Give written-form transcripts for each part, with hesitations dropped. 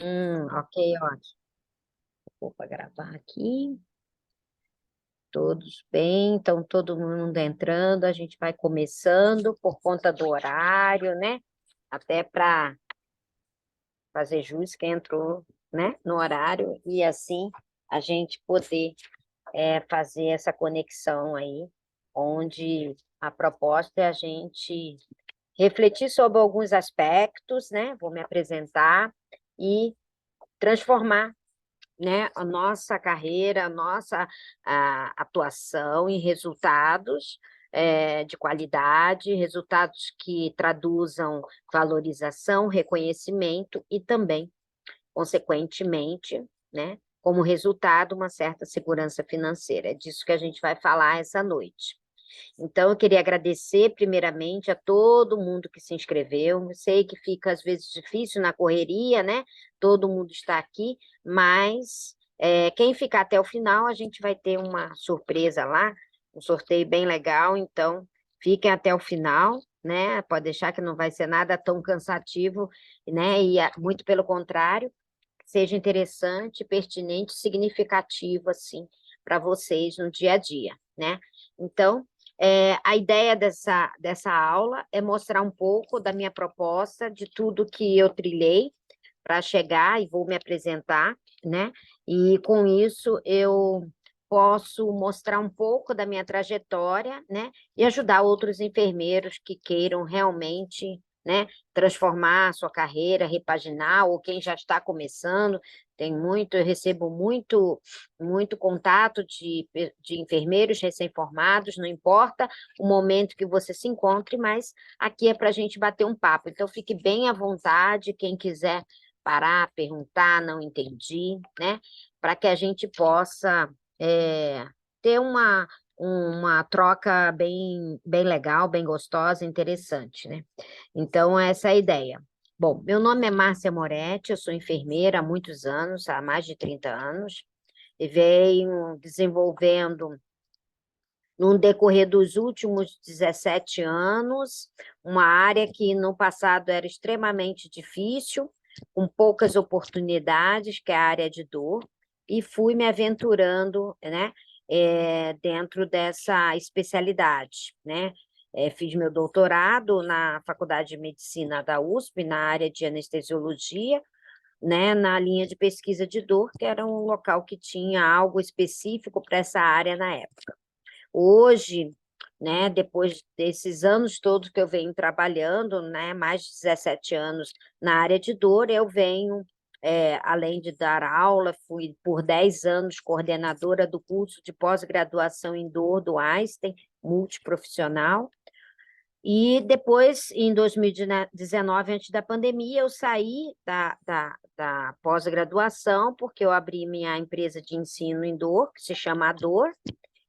Ok, ótimo. Vou para gravar aqui. Todos bem, então todo mundo entrando, a gente vai começando por conta do horário, né? Até para fazer jus quem entrou, né, no horário e assim a gente poder fazer essa conexão aí, onde a proposta é a gente refletir sobre alguns aspectos, né? Vou me apresentar e transformar, né, a nossa carreira, a nossa atuação em resultados de qualidade, resultados que traduzam valorização, reconhecimento e também, consequentemente, né, como resultado, uma certa segurança financeira. É disso que a gente vai falar essa noite. Então, eu queria agradecer primeiramente a todo mundo que se inscreveu. Eu sei que fica às vezes difícil na correria, né? Todo mundo está aqui, mas quem ficar até o final, a gente vai ter uma surpresa lá, um sorteio bem legal. Então, fiquem até o final, né? Pode deixar que não vai ser nada tão cansativo, né? E muito pelo contrário, que seja interessante, pertinente, significativo assim para vocês no dia a dia, né? Então, a ideia dessa aula é mostrar um pouco da minha proposta, de tudo que eu trilhei para chegar e vou me apresentar, né? E com isso eu posso mostrar um pouco da minha trajetória, né? E ajudar outros enfermeiros que queiram realmente, né, transformar a sua carreira, repaginar, ou quem já está começando. Eu recebo muito contato de enfermeiros recém-formados, não importa o momento que você se encontre, mas aqui é para a gente bater um papo. Então, fique bem à vontade, quem quiser parar, perguntar, não entendi, né? Para que a gente possa ter uma troca bem legal, bem gostosa, interessante, né? Então, essa é a ideia. Bom, meu nome é Márcia Moretti, eu sou enfermeira há muitos anos, há mais de 30 anos, e venho desenvolvendo, no decorrer dos últimos 17 anos, uma área que no passado era extremamente difícil, com poucas oportunidades, que é a área de dor, e fui me aventurando, né, dentro dessa especialidade, né? Fiz meu doutorado na Faculdade de Medicina da USP, na área de anestesiologia, né, na linha de pesquisa de dor, que era um local que tinha algo específico para essa área na época. Hoje, né, depois desses anos todos que eu venho trabalhando, né, mais de 17 anos na área de dor, eu venho, além de dar aula, fui por 10 anos coordenadora do curso de pós-graduação em dor do Einstein, multiprofissional, e depois, em 2019, antes da pandemia, eu saí da pós-graduação, porque eu abri minha empresa de ensino em dor, que se chama Dor,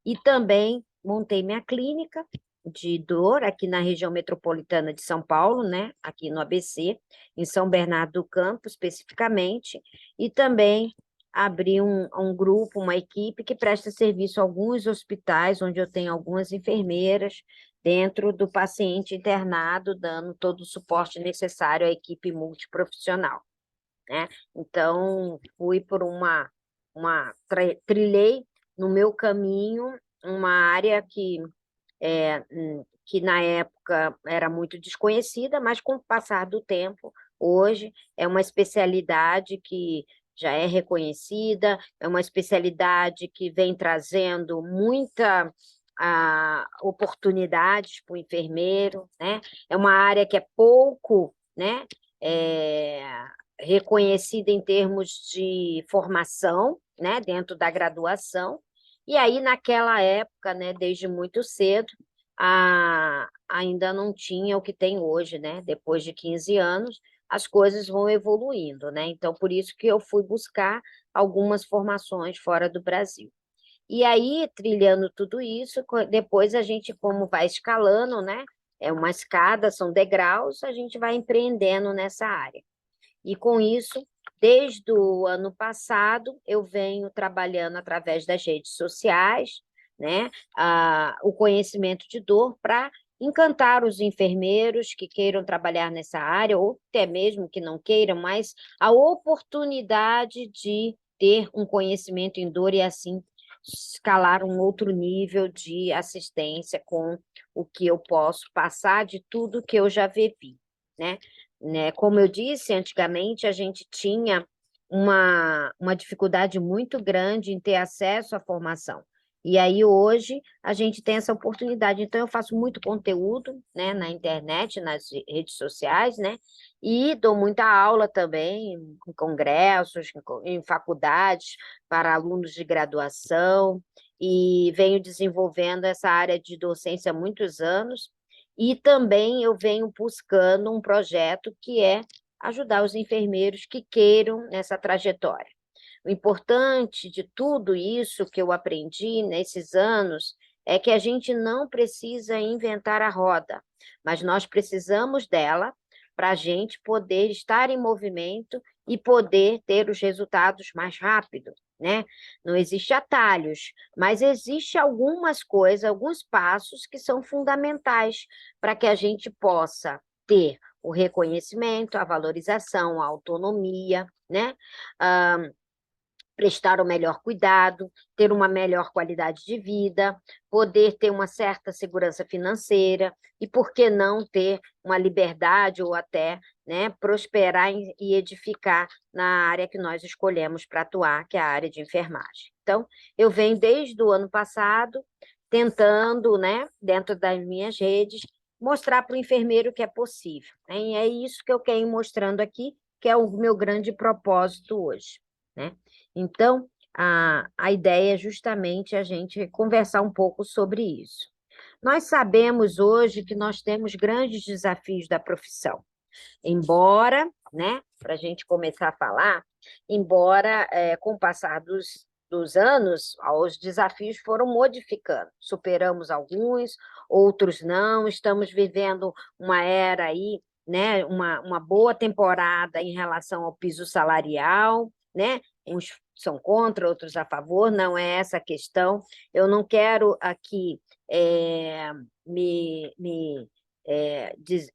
e também montei minha clínica de dor aqui na região metropolitana de São Paulo, né? Aqui no ABC, em São Bernardo do Campo, especificamente, e também abri um grupo, uma equipe que presta serviço a alguns hospitais, onde eu tenho algumas enfermeiras dentro do paciente internado, dando todo o suporte necessário à equipe multiprofissional, né? Então, fui por trilhei no meu caminho uma área que na época era muito desconhecida, mas com o passar do tempo, hoje é uma especialidade que já é reconhecida, é uma especialidade que vem trazendo muita oportunidades para o enfermeiro, né? É uma área que é pouco, né, é, reconhecida em termos de formação, né, dentro da graduação, e aí naquela época, né, desde muito cedo, ainda não tinha o que tem hoje, né? Depois de 15 anos, as coisas vão evoluindo, né? Então, por isso que eu fui buscar algumas formações fora do Brasil. E aí, trilhando tudo isso, depois a gente, como vai escalando, né? É uma escada, são degraus, a gente vai empreendendo nessa área. E com isso, desde o ano passado, eu venho trabalhando através das redes sociais, né, o conhecimento de dor para encantar os enfermeiros que queiram trabalhar nessa área, ou até mesmo que não queiram, mas a oportunidade de ter um conhecimento em dor e assim escalar um outro nível de assistência com o que eu posso passar de tudo que eu já vivi, né? Como eu disse, antigamente a gente tinha uma dificuldade muito grande em ter acesso à formação. E aí, hoje, a gente tem essa oportunidade. Então, eu faço muito conteúdo, né, na internet, nas redes sociais, né, e dou muita aula também em congressos, em faculdades, para alunos de graduação, e venho desenvolvendo essa área de docência há muitos anos. E também eu venho buscando um projeto que é ajudar os enfermeiros que queiram nessa trajetória. O importante de tudo isso que eu aprendi nesses anos é que a gente não precisa inventar a roda, mas nós precisamos dela para a gente poder estar em movimento e poder ter os resultados mais rápido, né? Não existe atalhos, mas existe algumas coisas, alguns passos que são fundamentais para que a gente possa ter o reconhecimento, a valorização, a autonomia, né? Prestar o melhor cuidado, ter uma melhor qualidade de vida, poder ter uma certa segurança financeira e, por que não, ter uma liberdade ou até, né, prosperar e edificar na área que nós escolhemos para atuar, que é a área de enfermagem. Então, eu venho desde o ano passado tentando, né, dentro das minhas redes, mostrar para o enfermeiro que é possível, né? E é isso que eu venho mostrando aqui, que é o meu grande propósito hoje, né? Então, a ideia é justamente a gente conversar um pouco sobre isso. Nós sabemos hoje que nós temos grandes desafios da profissão, embora, né, para a gente começar a falar, embora com o passar dos anos, os desafios foram modificando, superamos alguns, outros não, estamos vivendo uma era aí, né, uma boa temporada em relação ao piso salarial, né? Uns são contra, outros a favor, não é essa a questão. Eu não quero aqui me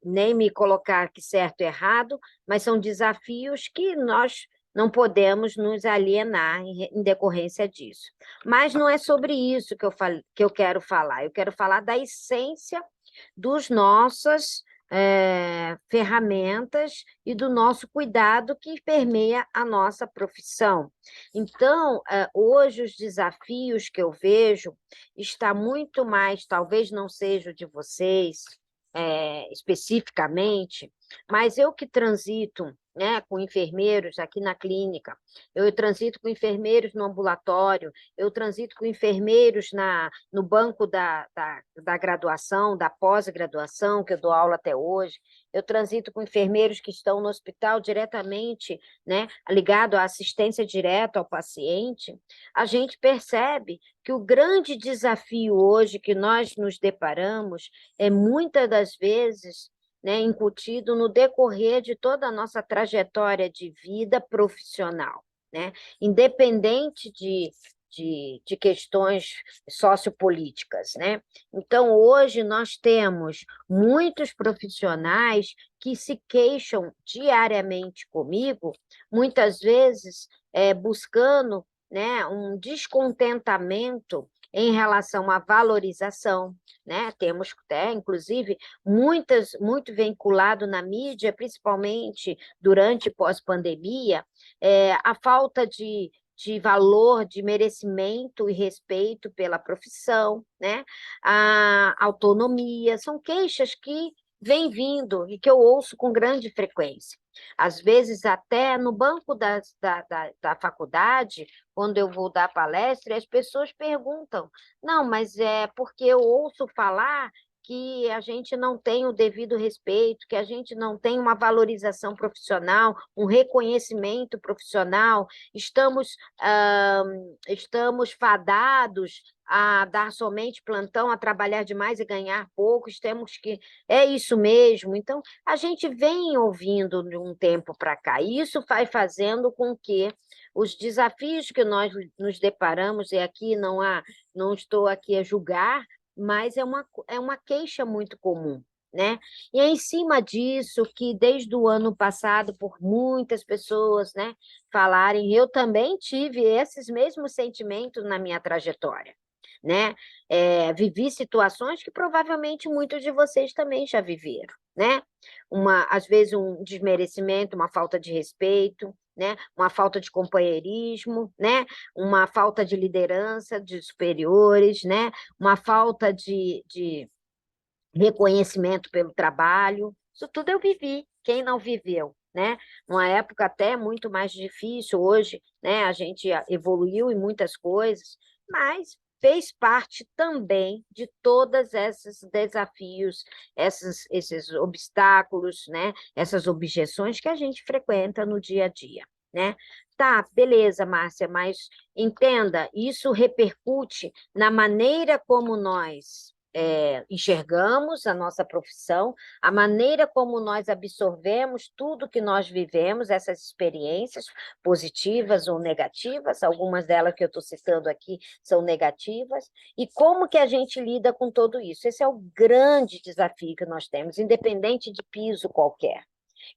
nem me colocar que certo e errado, mas são desafios que nós não podemos nos alienar em decorrência disso. Mas não é sobre isso que eu quero falar da essência dos nossas ferramentas e do nosso cuidado que permeia a nossa profissão. Então, hoje os desafios que eu vejo está muito mais, talvez não seja o de vocês, especificamente, mas eu que transito, né, com enfermeiros aqui na clínica, eu transito com enfermeiros no ambulatório, eu transito com enfermeiros no banco da graduação, da pós-graduação, que eu dou aula até hoje, eu transito com enfermeiros que estão no hospital diretamente, né, ligado à assistência direta ao paciente. A gente percebe que o grande desafio hoje que nós nos deparamos é, muitas das vezes, né, incutido no decorrer de toda a nossa trajetória de vida profissional, né? Independente de questões sociopolíticas, né? Então, hoje nós temos muitos profissionais que se queixam diariamente comigo, muitas vezes buscando, né, um descontentamento em relação à valorização, né? Temos até, inclusive, muito vinculado na mídia, principalmente durante e pós-pandemia, a falta de valor, de merecimento e respeito pela profissão, né? A autonomia, são queixas que vêm vindo e que eu ouço com grande frequência. Às vezes, até no banco da faculdade, quando eu vou dar palestra, as pessoas perguntam, não, mas é porque eu ouço falar que a gente não tem o devido respeito, que a gente não tem uma valorização profissional, um reconhecimento profissional, estamos fadados a dar somente plantão, a trabalhar demais e ganhar pouco, temos que... É isso mesmo. Então, a gente vem ouvindo de um tempo para cá, e isso vai fazendo com que os desafios que nós nos deparamos, e aqui não estou aqui a julgar, mas é uma queixa muito comum, né? E é em cima disso que, desde o ano passado, por muitas pessoas, né, falarem, eu também tive esses mesmos sentimentos na minha trajetória, né? Vivi situações que provavelmente muitos de vocês também já viveram, né? Às vezes um desmerecimento, uma falta de respeito, né? Uma falta de companheirismo, né? Uma falta de liderança de superiores, né? Uma falta de reconhecimento pelo trabalho. Isso tudo eu vivi. Quem não viveu, né? Uma época até muito mais difícil hoje, né? A gente evoluiu em muitas coisas, mas fez parte também de todos esses desafios, esses obstáculos, né? Essas objeções que a gente frequenta no dia a dia, né? Tá, beleza, Márcia, mas entenda, isso repercute na maneira como nós enxergamos a nossa profissão, a maneira como nós absorvemos tudo que nós vivemos, essas experiências positivas ou negativas, algumas delas que eu estou citando aqui são negativas, e como que a gente lida com tudo isso. Esse é o grande desafio que nós temos, independente de piso qualquer.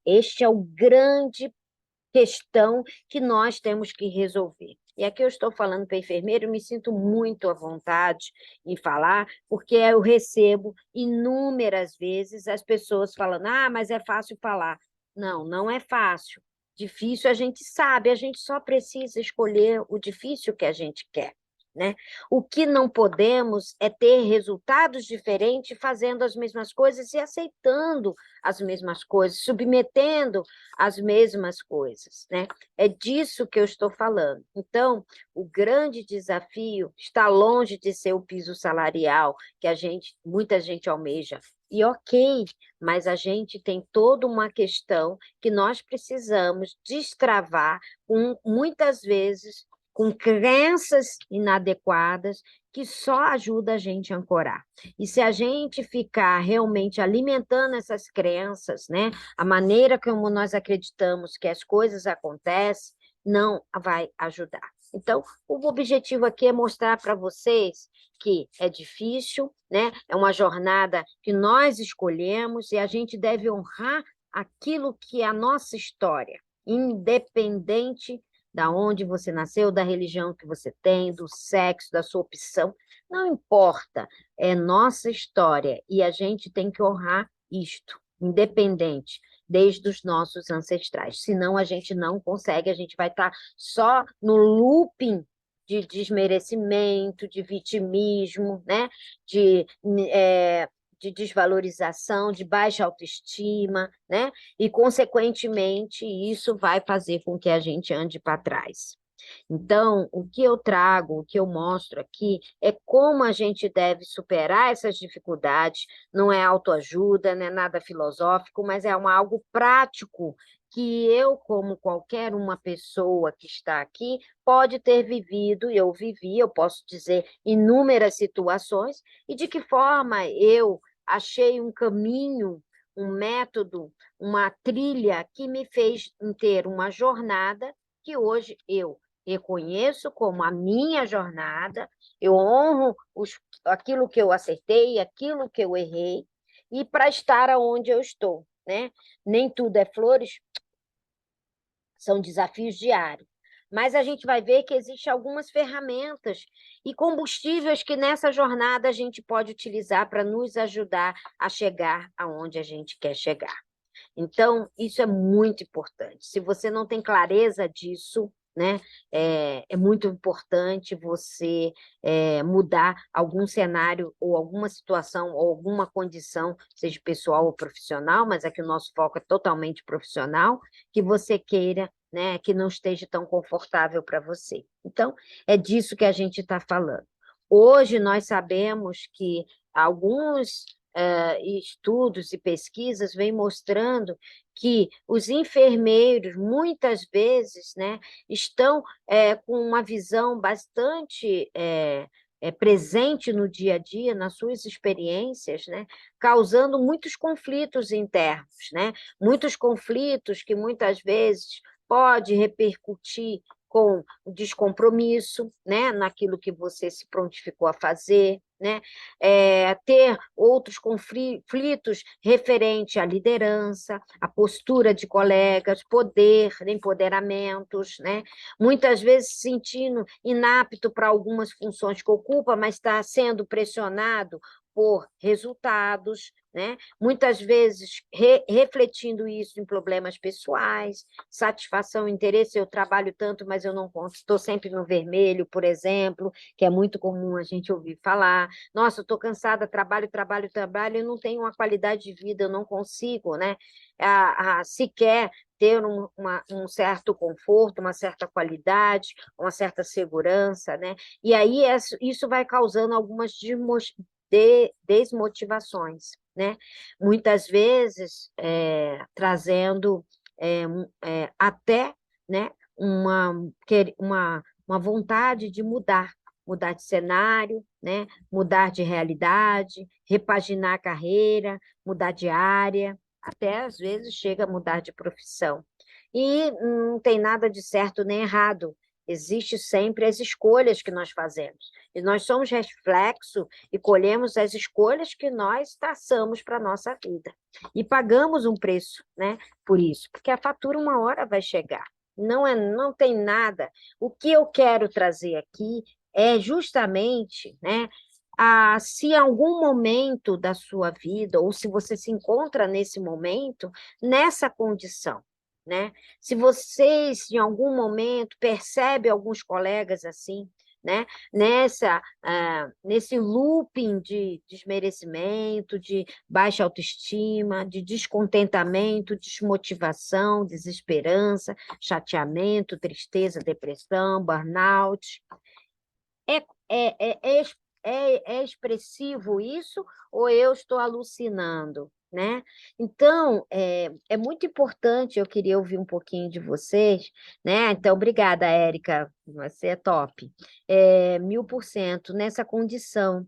Este é o grande questão que nós temos que resolver. E aqui eu estou falando para enfermeiro, me sinto muito à vontade em falar, porque eu recebo inúmeras vezes as pessoas falando, mas é fácil falar. Não, não é fácil. Difícil a gente sabe, a gente só precisa escolher o difícil que a gente quer, né? O que não podemos é ter resultados diferentes fazendo as mesmas coisas e aceitando as mesmas coisas, submetendo as mesmas coisas, né? É disso que eu estou falando. Então, o grande desafio está longe de ser o piso salarial que muita gente almeja. E ok, mas a gente tem toda uma questão que nós precisamos destravar muitas vezes com crenças inadequadas que só ajuda a gente a ancorar. E se a gente ficar realmente alimentando essas crenças, né, a maneira como nós acreditamos que as coisas acontecem, não vai ajudar. Então, o objetivo aqui é mostrar para vocês que é difícil, né? É uma jornada que nós escolhemos e a gente deve honrar aquilo que é a nossa história, independente da onde você nasceu, da religião que você tem, do sexo, da sua opção, não importa, é nossa história e a gente tem que honrar isto, independente, desde os nossos ancestrais. Senão a gente não consegue, a gente vai estar só no looping de desmerecimento, de vitimismo, né? de, é, de desvalorização, de baixa autoestima, né? E, consequentemente, isso vai fazer com que a gente ande para trás. Então, o que eu trago, o que eu mostro aqui, é como a gente deve superar essas dificuldades. Não é autoajuda, não é nada filosófico, mas é algo prático que eu, como qualquer uma pessoa que está aqui, pode ter vivido, eu vivi, eu posso dizer, inúmeras situações, e de que forma eu achei um caminho, um método, uma trilha que me fez ter uma jornada que hoje eu reconheço como a minha jornada, eu honro aquilo que eu acertei, aquilo que eu errei, e para estar onde eu estou, né? Nem tudo é flores, são desafios diários. Mas a gente vai ver que existem algumas ferramentas e combustíveis que nessa jornada a gente pode utilizar para nos ajudar a chegar aonde a gente quer chegar. Então, isso é muito importante. Se você não tem clareza disso, né, é muito importante você mudar algum cenário ou alguma situação ou alguma condição, seja pessoal ou profissional, mas aqui o nosso foco é totalmente profissional, que você queira, né, que não esteja tão confortável para você. Então, é disso que a gente está falando. Hoje nós sabemos que alguns estudos e pesquisas vêm mostrando que os enfermeiros, muitas vezes, né, estão com uma visão bastante presente no dia a dia, nas suas experiências, né, causando muitos conflitos internos, né, muitos conflitos que muitas vezes pode repercutir com o descompromisso, né, naquilo que você se prontificou a fazer, né? Ter outros conflitos referente à liderança, à postura de colegas, poder, empoderamentos, né? Muitas vezes se sentindo inapto para algumas funções que ocupa, mas está sendo pressionado por resultados, né? Muitas vezes refletindo isso em problemas pessoais, satisfação, interesse, eu trabalho tanto, mas eu não estou sempre no vermelho, por exemplo, que é muito comum a gente ouvir falar. Nossa, eu estou cansada, trabalho, trabalho, trabalho, e não tenho uma qualidade de vida, eu não consigo, né? Sequer ter um certo conforto, uma certa qualidade, uma certa segurança, né? E aí isso vai causando algumas desmotivações, né? Muitas vezes trazendo até, né, uma vontade de mudar de cenário, né, mudar de realidade, repaginar a carreira, mudar de área, até às vezes chega a mudar de profissão. E não tem nada de certo nem errado, existe sempre as escolhas que nós fazemos. E nós somos reflexo e colhemos as escolhas que nós traçamos para a nossa vida. E pagamos um preço, né, por isso, porque a fatura uma hora vai chegar. Não tem nada. O que eu quero trazer aqui é justamente, né, se em algum momento da sua vida, ou se você se encontra nesse momento, nessa condição, né? Se vocês, em algum momento, percebe alguns colegas assim, né? Nesse looping de desmerecimento, de baixa autoestima, de descontentamento, desmotivação, desesperança, chateamento, tristeza, depressão, burnout. É, é expressivo isso ou eu estou alucinando, né? Então, é muito importante, eu queria ouvir um pouquinho de vocês, né? Então, obrigada, Érica, você é top. 1000% nessa condição.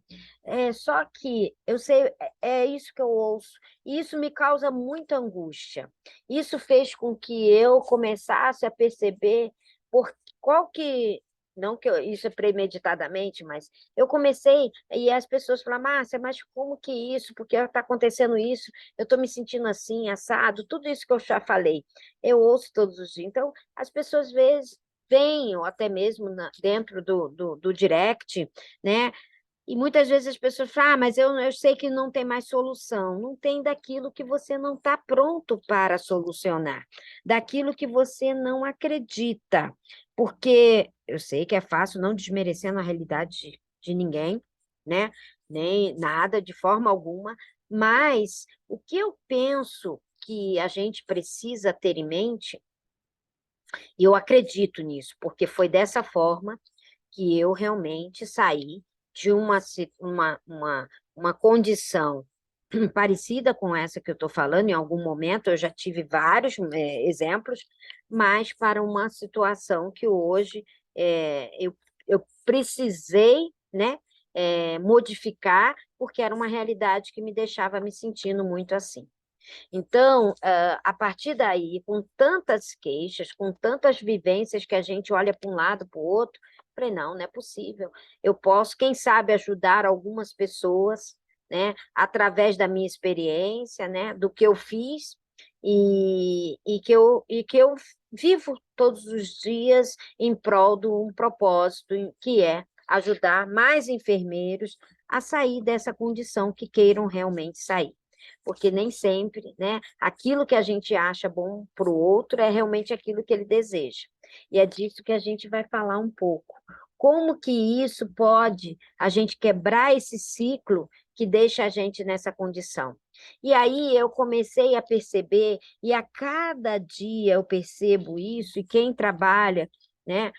Só que eu sei, é isso que eu ouço, e isso me causa muita angústia. Isso fez com que eu começasse a perceber qual que não que isso é premeditadamente, mas eu comecei, e as pessoas falam, Márcia, mas como que isso? Porque está acontecendo isso, eu estou me sentindo assim, assado, tudo isso que eu já falei, eu ouço todos os dias. Então, as pessoas, às vezes, vêm, ou até mesmo dentro do direct, né? E muitas vezes as pessoas falam, mas eu sei que não tem mais solução. Não tem daquilo que você não está pronto para solucionar, daquilo que você não acredita. Porque eu sei que é fácil, não desmerecendo a realidade de ninguém, né? Nem nada, de forma alguma, mas o que eu penso que a gente precisa ter em mente, e eu acredito nisso, porque foi dessa forma que eu realmente saí de uma condição parecida com essa que eu estou falando, em algum momento eu já tive vários exemplos, mas para uma situação que hoje eu precisei, né, modificar, porque era uma realidade que me deixava me sentindo muito assim. Então, a partir daí, com tantas queixas, com tantas vivências que a gente olha para um lado, para o outro, falei, não é possível. Eu posso, quem sabe, ajudar algumas pessoas, né, através da minha experiência, né, do que eu fiz e que eu vivo todos os dias em prol de um propósito, que é ajudar mais enfermeiros a sair dessa condição que queiram realmente sair, porque nem sempre, né, aquilo que a gente acha bom para o outro é realmente aquilo que ele deseja. E é disso que a gente vai falar um pouco. Como que isso pode a gente quebrar esse ciclo que deixa a gente nessa condição? E aí eu comecei a perceber, e a cada dia eu percebo isso, e quem trabalha, né,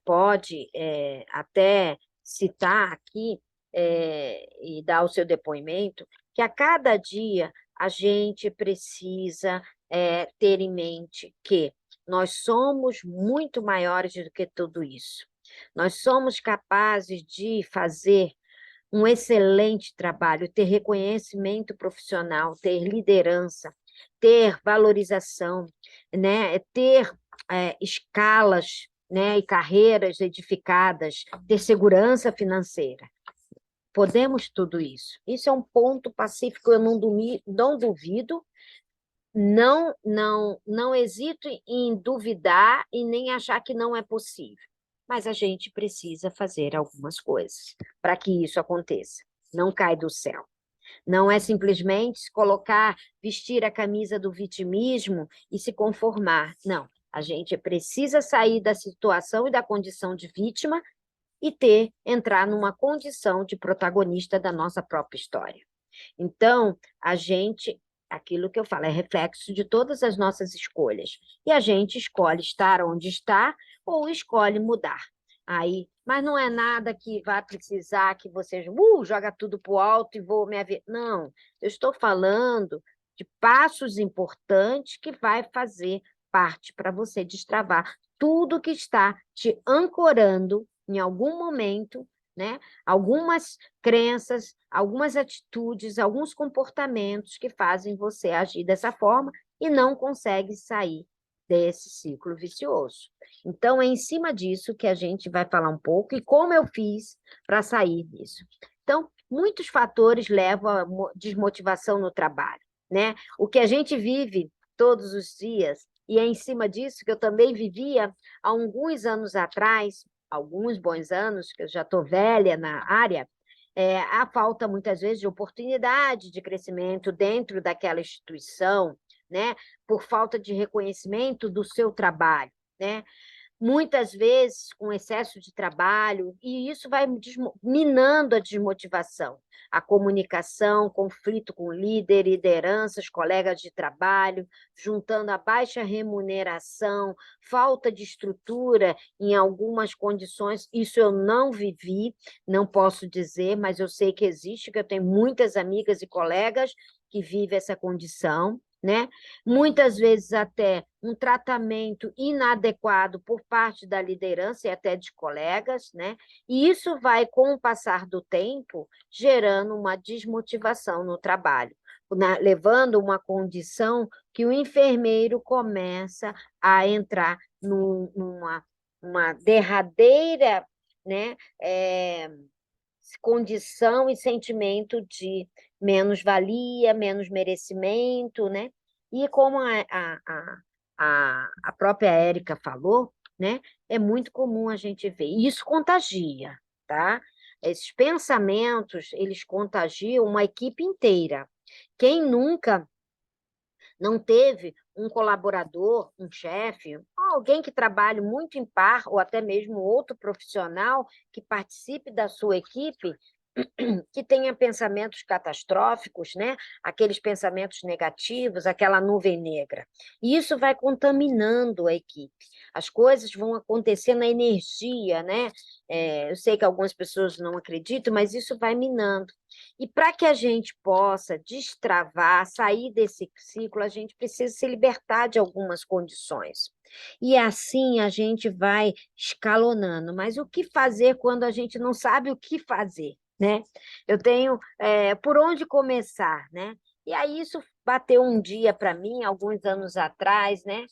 pode até citar aqui e dar o seu depoimento, que a cada dia a gente precisa ter em mente que nós somos muito maiores do que tudo isso. Nós somos capazes de fazer um excelente trabalho, ter reconhecimento profissional, ter liderança, ter valorização, né? Ter escalas, né? E carreiras edificadas, ter segurança financeira. podemos tudo isso. Isso é um ponto pacífico, eu não duvido, não hesito em duvidar e nem achar que não é possível. Mas a gente precisa fazer algumas coisas para que isso aconteça. Não cai do céu. Não é simplesmente se colocar, vestir a camisa do vitimismo e se conformar. Não. A gente precisa sair da situação e da condição de vítima e entrar numa condição de protagonista da nossa própria história. Então, aquilo que eu falo, é reflexo de todas as nossas escolhas. E a gente escolhe estar onde está ou escolhe mudar. Mas não é nada que vai precisar que você joga tudo para o alto e vou me ver. Não, eu estou falando de passos importantes que vai fazer parte para você destravar tudo que está te ancorando em algum momento, né? Algumas crenças, algumas atitudes, alguns comportamentos que fazem você agir dessa forma e não consegue sair desse ciclo vicioso. Então, é em cima disso que a gente vai falar um pouco e como eu fiz para sair disso. Então, muitos fatores levam à desmotivação no trabalho, né? O que a gente vive todos os dias, e é em cima disso que eu também vivia há alguns anos atrás, alguns bons anos, que eu já estou velha na área, a falta, muitas vezes, de oportunidade de crescimento dentro daquela instituição, né? Por falta de reconhecimento do seu trabalho, né? Muitas vezes com excesso de trabalho, e isso vai minando a desmotivação, a comunicação, conflito com líder, lideranças, colegas de trabalho, juntando a baixa remuneração, falta de estrutura em algumas condições. Isso eu não vivi, não posso dizer, mas eu sei que existe, que eu tenho muitas amigas e colegas que vivem essa condição, né? Muitas vezes até um tratamento inadequado por parte da liderança e até de colegas, né? E isso vai, com o passar do tempo, gerando uma desmotivação no trabalho, levando uma condição que o enfermeiro começa a entrar numa derradeira, né? Condição e sentimento de menos-valia, menos merecimento, né? E como a própria Érica falou, né? É muito comum a gente ver. E isso contagia, tá? Esses pensamentos, eles contagiam uma equipe inteira. Quem nunca não teve um colaborador, um chefe, alguém que trabalhe muito em par, ou até mesmo outro profissional que participe da sua equipe, que tenha pensamentos catastróficos, né? Aqueles pensamentos negativos, aquela nuvem negra. E isso vai contaminando a equipe. As coisas vão acontecer na energia, né? Eu sei que algumas pessoas não acreditam, mas isso vai minando. E para que a gente possa destravar, sair desse ciclo, a gente precisa se libertar de algumas condições. E assim a gente vai escalonando. Mas o que fazer quando a gente não sabe o que fazer? Né? Eu tenho por onde começar, né? E aí isso bateu um dia para mim, alguns anos atrás, né?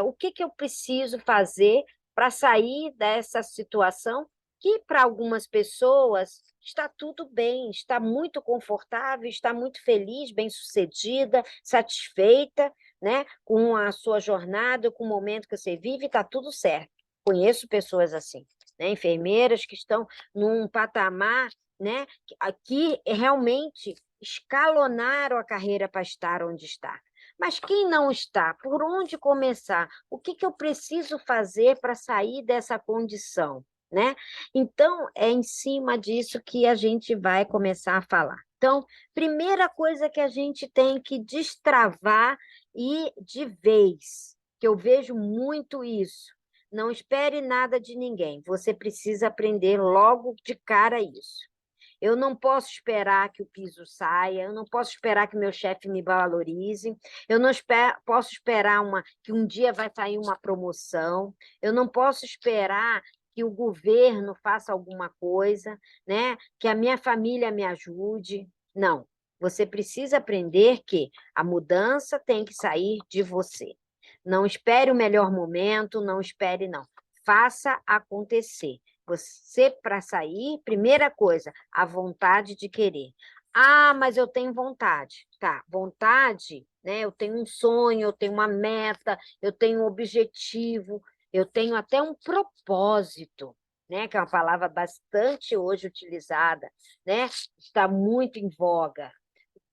O que eu preciso fazer para sair dessa situação que para algumas pessoas está tudo bem, está muito confortável, está muito feliz, bem-sucedida, satisfeita, né? Com a sua jornada, com o momento que você vive, está tudo certo. Conheço pessoas assim, né? Enfermeiras que estão num patamar, né? Aqui realmente escalonaram a carreira para estar onde está. Mas quem não está? Por onde começar? O que eu preciso fazer para sair dessa condição, né? Então, é em cima disso que a gente vai começar a falar. Então, primeira coisa que a gente tem que destravar e de vez, que eu vejo muito isso, não espere nada de ninguém, você precisa aprender logo de cara isso. Eu não posso esperar que o piso saia, eu não posso esperar que meu chefe me valorize, eu não posso esperar que um dia vai sair uma promoção, eu não posso esperar que o governo faça alguma coisa, né? Que a minha família me ajude. Não, você precisa aprender que a mudança tem que sair de você. Não espere o melhor momento, não espere, não. Faça acontecer. Você, para sair, primeira coisa, a vontade de querer. Ah, mas eu tenho vontade. Tá, vontade, né? Eu tenho um sonho, eu tenho uma meta, eu tenho um objetivo, eu tenho até um propósito, né? Que é uma palavra bastante hoje utilizada, né? Está muito em voga.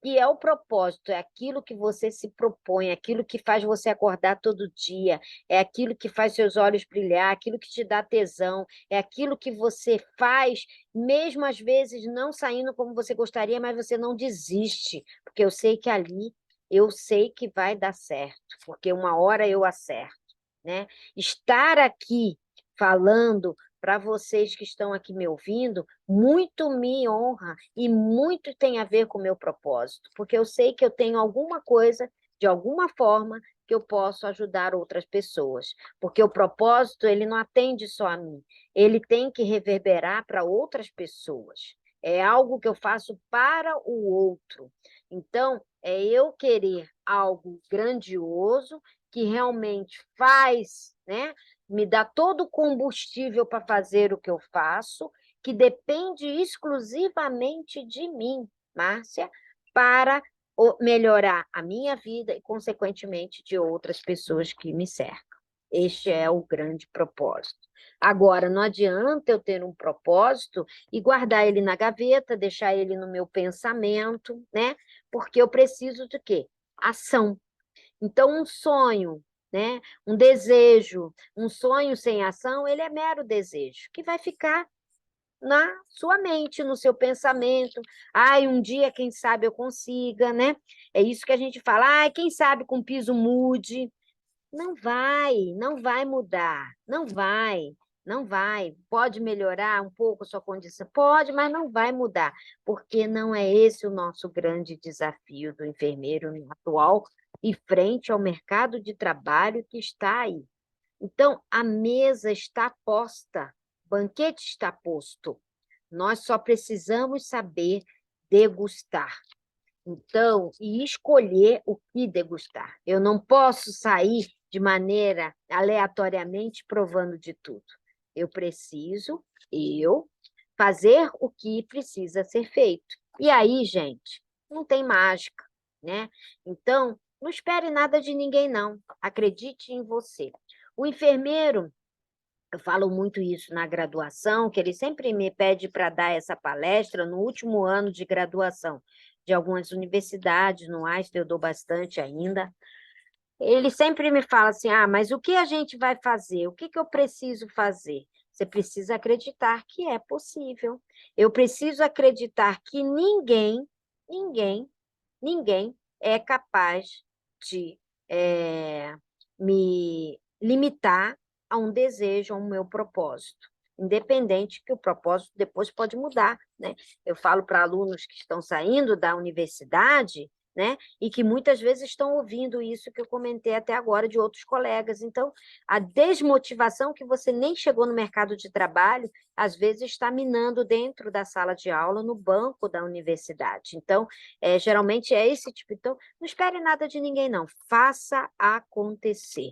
E é o propósito, é aquilo que você se propõe, é aquilo que faz você acordar todo dia, é aquilo que faz seus olhos brilhar, aquilo que te dá tesão, é aquilo que você faz, mesmo às vezes não saindo como você gostaria, mas você não desiste, porque eu sei que ali, eu sei que vai dar certo, porque uma hora eu acerto, né? Estar aqui falando para vocês que estão aqui me ouvindo, muito me honra e muito tem a ver com o meu propósito, porque eu sei que eu tenho alguma coisa, de alguma forma, que eu posso ajudar outras pessoas, porque o propósito, ele não atende só a mim, ele tem que reverberar para outras pessoas. É algo que eu faço para o outro. Então, é eu querer algo grandioso que realmente faz, né? Me dá todo o combustível para fazer o que eu faço, que depende exclusivamente de mim, Márcia, para melhorar a minha vida e, consequentemente, de outras pessoas que me cercam. Este é o grande propósito. Agora, não adianta eu ter um propósito e guardar ele na gaveta, deixar ele no meu pensamento, né? Porque eu preciso de quê? Ação. Então, um sonho, né? Um desejo, um sonho sem ação, ele é mero desejo, que vai ficar na sua mente, no seu pensamento. Ai, um dia, quem sabe eu consiga, né? É isso que a gente fala. Ai, quem sabe com piso mude. Não vai mudar, não vai, não vai. Pode melhorar um pouco a sua condição? Pode, mas não vai mudar, porque não é esse o nosso grande desafio do enfermeiro atual e frente ao mercado de trabalho que está aí. Então, a mesa está posta, o banquete está posto. Nós só precisamos saber degustar. Então, e escolher o que degustar. Eu não posso sair de maneira aleatoriamente provando de tudo. Eu preciso, eu, fazer o que precisa ser feito. E aí, gente, não tem mágica, né? Então, não espere nada de ninguém, não. Acredite em você. O enfermeiro, eu falo muito isso na graduação, que ele sempre me pede para dar essa palestra no último ano de graduação de algumas universidades, no Einstein eu dou bastante ainda. Ele sempre me fala assim: ah, mas o que a gente vai fazer? O que que eu preciso fazer? Você precisa acreditar que é possível. Eu preciso acreditar que ninguém, ninguém é capaz de me limitar a um desejo, a um meu propósito. Independente que o propósito depois pode mudar, né? Eu falo para alunos que estão saindo da universidade, né? E que muitas vezes estão ouvindo isso que eu comentei até agora de outros colegas. Então, a desmotivação que você nem chegou no mercado de trabalho, às vezes está minando dentro da sala de aula, no banco da universidade. Então, geralmente é esse tipo. Então, não espere nada de ninguém, não. Faça acontecer.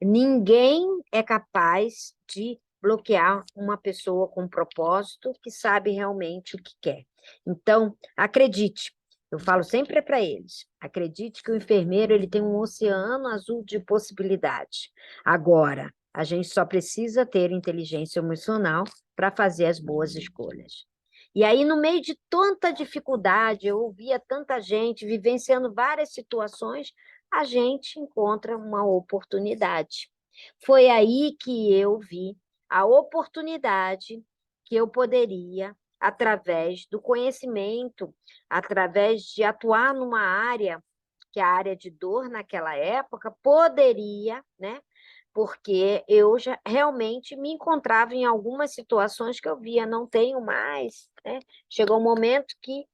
Ninguém é capaz de bloquear uma pessoa com propósito que sabe realmente o que quer. Então, acredite. Eu falo sempre para eles, acredite que o enfermeiro ele tem um oceano azul de possibilidades. Agora, a gente só precisa ter inteligência emocional para fazer as boas escolhas. E aí, no meio de tanta dificuldade, eu ouvia tanta gente vivenciando várias situações, a gente encontra uma oportunidade. Foi aí que eu vi a oportunidade que eu poderia, através do conhecimento, através de atuar numa área, que é a área de dor naquela época, poderia, né? Porque eu já realmente me encontrava em algumas situações que eu via, não tenho mais, né? Chegou um momento que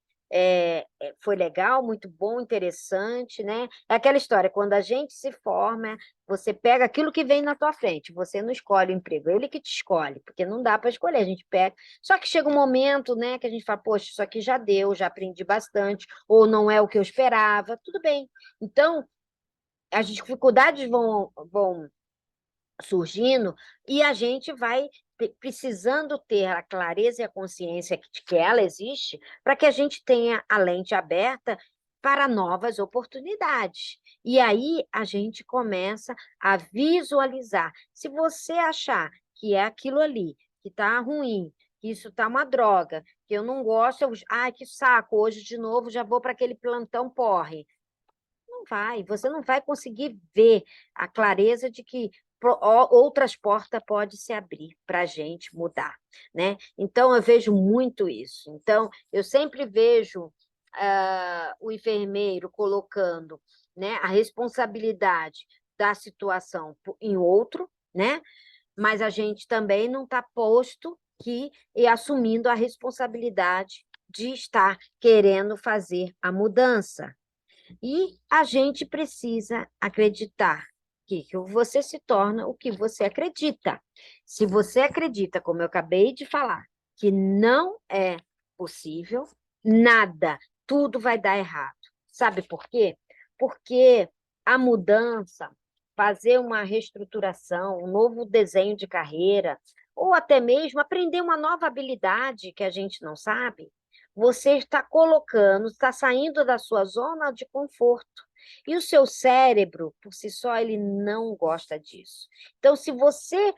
foi legal, muito bom, interessante, né? É aquela história, quando a gente se forma, você pega aquilo que vem na tua frente, você não escolhe o emprego, ele que te escolhe, porque não dá para escolher, a gente pega. Só que chega um momento, né, que a gente fala, poxa, isso aqui já deu, já aprendi bastante, ou não é o que eu esperava, tudo bem. Então, as dificuldades vão surgindo e a gente vai precisando ter a clareza e a consciência de que ela existe, para que a gente tenha a lente aberta para novas oportunidades. E aí a gente começa a visualizar. Se você achar que é aquilo ali, que está ruim, que isso está uma droga, que eu não gosto, ai, que saco, hoje de novo já vou para aquele plantão porre. Não vai, você não vai conseguir ver a clareza de que outras portas podem se abrir para a gente mudar, né? Então, eu vejo muito isso. Então, eu sempre vejo o enfermeiro colocando, né, a responsabilidade da situação em outro, né? Mas a gente também não está posto e assumindo a responsabilidade de estar querendo fazer a mudança. E a gente precisa acreditar que você se torna o que você acredita. Se você acredita, como eu acabei de falar, que não é possível, nada, tudo vai dar errado. Sabe por quê? Porque a mudança, fazer uma reestruturação, um novo desenho de carreira, ou até mesmo aprender uma nova habilidade que a gente não sabe, você está colocando, está saindo da sua zona de conforto. E o seu cérebro, por si só, ele não gosta disso. Então, se você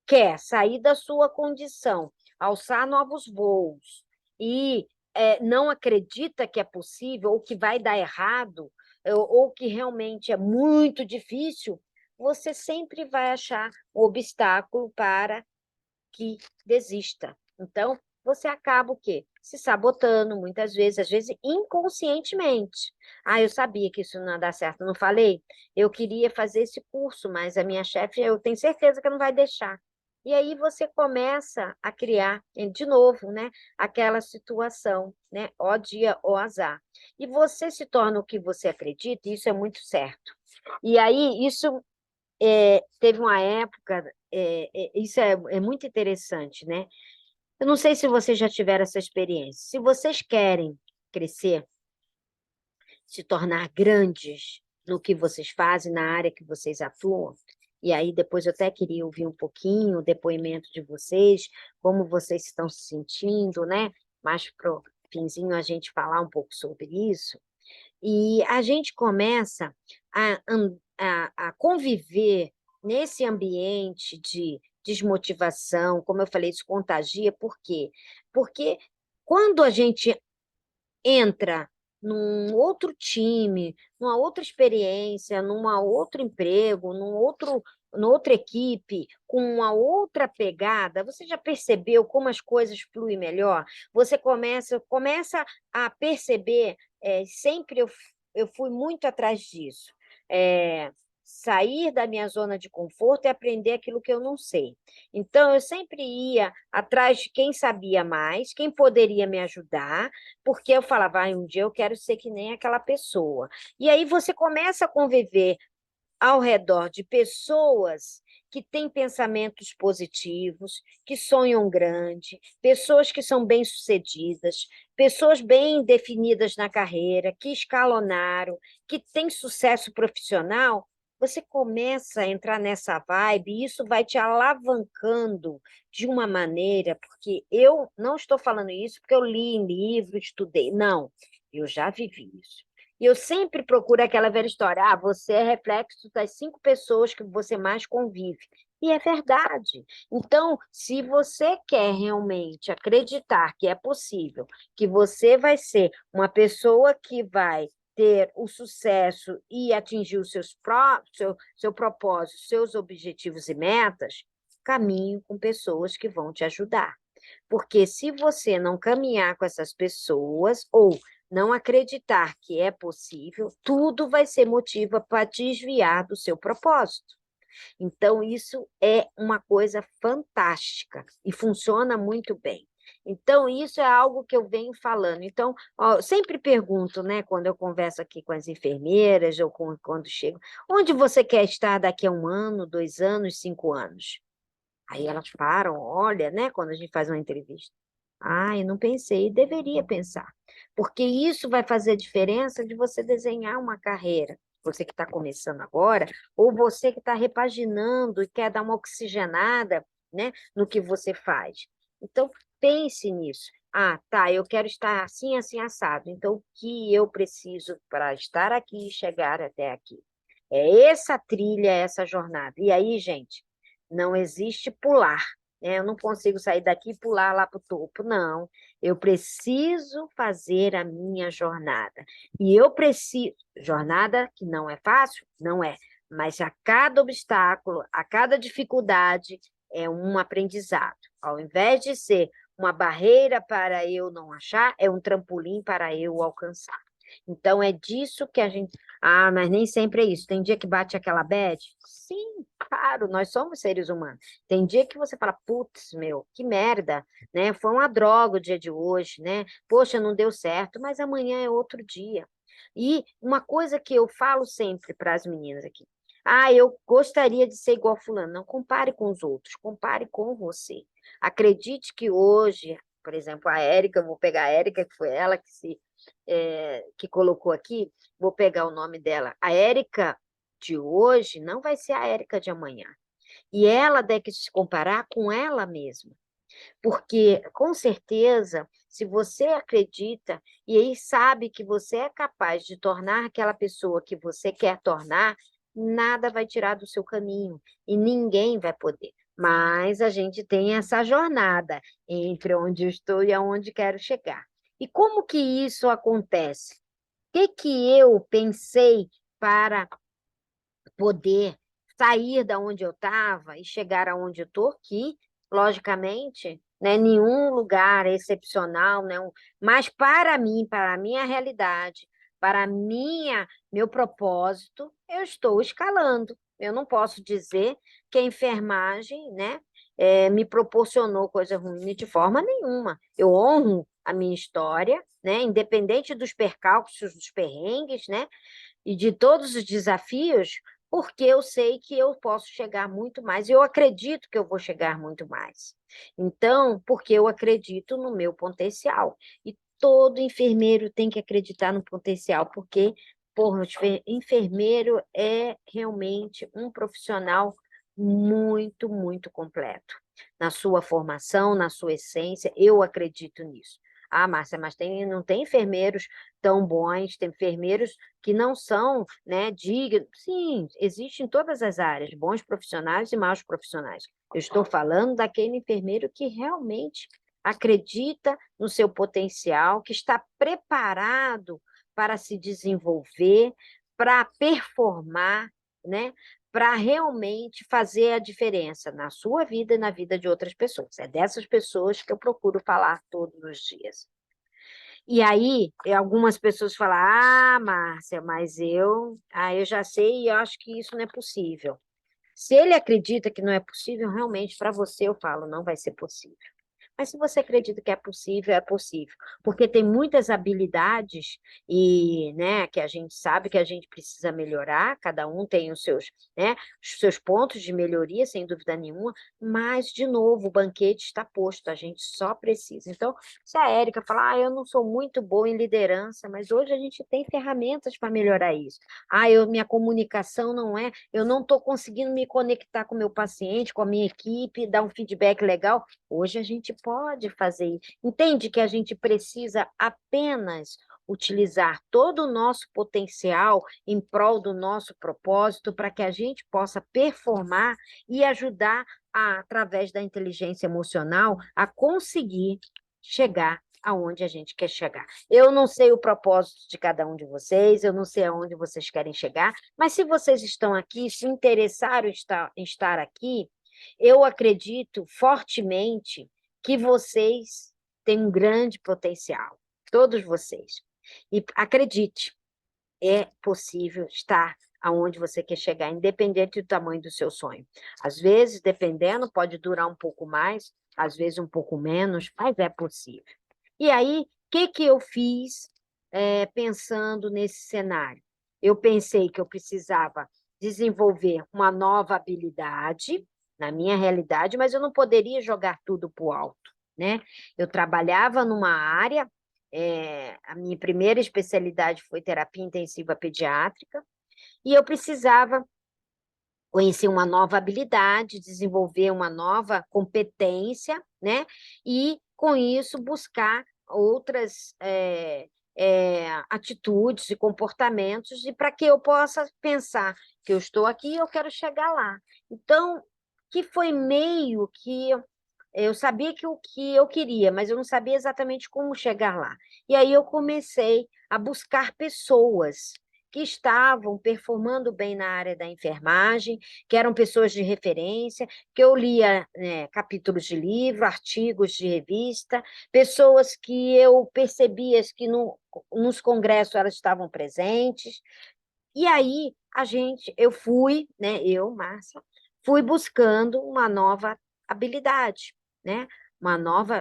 quer sair da sua condição, alçar novos voos e não acredita que é possível, ou que vai dar errado, ou que realmente é muito difícil, você sempre vai achar um obstáculo para que desista. Então, você acaba o quê? Se sabotando muitas vezes, às vezes inconscientemente. Ah, eu sabia que isso não ia dar certo, não falei? Eu queria fazer esse curso, mas a minha chefe, eu tenho certeza que não vai deixar. E aí você começa a criar, de novo, né, aquela situação, né, ó dia, ó azar. E você se torna o que você acredita, e isso é muito certo. E aí, isso teve uma época, isso é muito interessante, né? Eu não sei se vocês já tiveram essa experiência. Se vocês querem crescer, se tornar grandes no que vocês fazem, na área que vocês atuam, e aí depois eu até queria ouvir um pouquinho o depoimento de vocês, como vocês estão se sentindo, né? Mais pro finzinho a gente falar um pouco sobre isso. E a gente começa a conviver nesse ambiente de desmotivação, como eu falei, isso contagia, por quê? Porque quando a gente entra num outro time, numa outra experiência, num outro emprego, numa outra equipe, com uma outra pegada, você já percebeu como as coisas fluem melhor? Você começa a perceber, sempre eu fui muito atrás disso. Sair da minha zona de conforto e aprender aquilo que eu não sei. Então, eu sempre ia atrás de quem sabia mais, quem poderia me ajudar, porque eu falava, um dia eu quero ser que nem aquela pessoa. E aí você começa a conviver ao redor de pessoas que têm pensamentos positivos, que sonham grande, pessoas que são bem-sucedidas, pessoas bem definidas na carreira, que escalonaram, que têm sucesso profissional. Você começa a entrar nessa vibe e isso vai te alavancando de uma maneira, porque eu não estou falando isso porque eu li em livro, estudei. Não, eu já vivi isso. E eu sempre procuro aquela velha história, você é reflexo das 5 pessoas que você mais convive. E é verdade. Então, se você quer realmente acreditar que é possível, que você vai ser uma pessoa que vai ter o sucesso e atingir os seu propósito, seus objetivos e metas, caminhe com pessoas que vão te ajudar. Porque se você não caminhar com essas pessoas, ou não acreditar que é possível, tudo vai ser motivo para desviar do seu propósito. Então, isso é uma coisa fantástica e funciona muito bem. Então, isso é algo que eu venho falando. Então, ó, sempre pergunto, né, quando eu converso aqui com as enfermeiras ou quando chego, onde você quer estar daqui a 1 ano, 2 anos, 5 anos? Aí elas param, olha, né, quando a gente faz uma entrevista. Ah, eu não pensei, deveria pensar, porque isso vai fazer a diferença de você desenhar uma carreira. Você que está começando agora, ou você que está repaginando e quer dar uma oxigenada né, no que você faz. Então, pense nisso. Ah, tá, eu quero estar assim, assim, assado. Então, o que eu preciso para estar aqui e chegar até aqui? É essa trilha, essa jornada. E aí, gente, não existe pular, né? Eu não consigo sair daqui e pular lá para o topo, não. Eu preciso fazer a minha jornada. E eu preciso. Jornada que não é fácil? Não é. Mas a cada obstáculo, a cada dificuldade, é um aprendizado. Ao invés de ser uma barreira para eu não achar, é um trampolim para eu alcançar. Então, é disso que a gente. Ah, mas nem sempre é isso. Tem dia que bate aquela bad? Sim, claro, nós somos seres humanos. Tem dia que você fala, putz, meu, que merda, né? Foi uma droga o dia de hoje, né? Poxa, não deu certo, mas amanhã é outro dia. E uma coisa que eu falo sempre para as meninas aqui. Ah, eu gostaria de ser igual a fulano. Não compare com os outros, compare com você. Acredite que hoje, por exemplo, a Érica, eu vou pegar a Érica, que foi ela que colocou aqui, vou pegar o nome dela. A Érica de hoje não vai ser a Érica de amanhã. E ela deve se comparar com ela mesma. Porque, com certeza, se você acredita e aí sabe que você é capaz de tornar aquela pessoa que você quer tornar, nada vai tirar do seu caminho e ninguém vai poder. Mas a gente tem essa jornada entre onde eu estou e aonde quero chegar. E como que isso acontece? O que que eu pensei para poder sair da onde eu estava e chegar aonde eu estou, que, logicamente, né, nenhum lugar é excepcional, né, mas para mim, para a minha realidade, para meu propósito, eu estou escalando. Eu não posso dizer que a enfermagem, né, me proporcionou coisa ruim de forma nenhuma. Eu honro a minha história, né, independente dos percalços, dos perrengues, né, e de todos os desafios, porque eu sei que eu posso chegar muito mais, e eu acredito que eu vou chegar muito mais. Então, porque eu acredito no meu potencial. E todo enfermeiro tem que acreditar no potencial, porque, porra, enfermeiro é realmente um profissional muito, muito completo. Na sua formação, na sua essência, eu acredito nisso. Ah, Márcia, mas não tem enfermeiros tão bons, tem enfermeiros que não são, né, dignos. Sim, existe em todas as áreas, bons profissionais e maus profissionais. Eu estou falando daquele enfermeiro que realmente acredita no seu potencial, que está preparado para se desenvolver, para performar, né, para realmente fazer a diferença na sua vida e na vida de outras pessoas. É dessas pessoas que eu procuro falar todos os dias. E aí, algumas pessoas falam, ah, Márcia, mas eu já sei e eu acho que isso não é possível. Se ele acredita que não é possível, realmente, para você, eu falo, não vai ser possível. Mas se você acredita que é possível, porque tem muitas habilidades e, né, que a gente sabe que a gente precisa melhorar, cada um tem né, os seus pontos de melhoria, sem dúvida nenhuma, mas, de novo, o banquete está posto, a gente só precisa. Então, se a Érica falar, eu não sou muito boa em liderança, mas hoje a gente tem ferramentas para melhorar isso. Minha comunicação não é, eu não estou conseguindo me conectar com o meu paciente, com a minha equipe, dar um feedback legal. Hoje a gente pode fazer isso. Entende que a gente precisa apenas utilizar todo o nosso potencial em prol do nosso propósito para que a gente possa performar e ajudar, através da inteligência emocional, a conseguir chegar aonde a gente quer chegar. Eu não sei o propósito de cada um de vocês, eu não sei aonde vocês querem chegar, mas se vocês estão aqui, se interessaram em estar aqui, eu acredito fortemente que vocês têm um grande potencial, todos vocês. E acredite, é possível estar aonde você quer chegar, independente do tamanho do seu sonho. Às vezes, dependendo, pode durar um pouco mais, às vezes um pouco menos, mas é possível. E aí, o que eu fiz pensando nesse cenário? Eu pensei que eu precisava desenvolver uma nova habilidade na minha realidade, mas eu não poderia jogar tudo para o alto, né? Eu trabalhava numa área, a minha primeira especialidade foi terapia intensiva pediátrica, e eu precisava conhecer uma nova habilidade, desenvolver uma nova competência, né? E, com isso, buscar outras atitudes e comportamentos e para que eu possa pensar que eu estou aqui e eu quero chegar lá. Então, que foi meio que eu sabia que o que eu queria, mas eu não sabia exatamente como chegar lá. E aí eu comecei a buscar pessoas que estavam performando bem na área da enfermagem, que eram pessoas de referência, que eu lia, né, capítulos de livro, artigos de revista, pessoas que eu percebia que nos congressos elas estavam presentes. E aí eu fui, né, Márcia, fui buscando uma nova habilidade, né?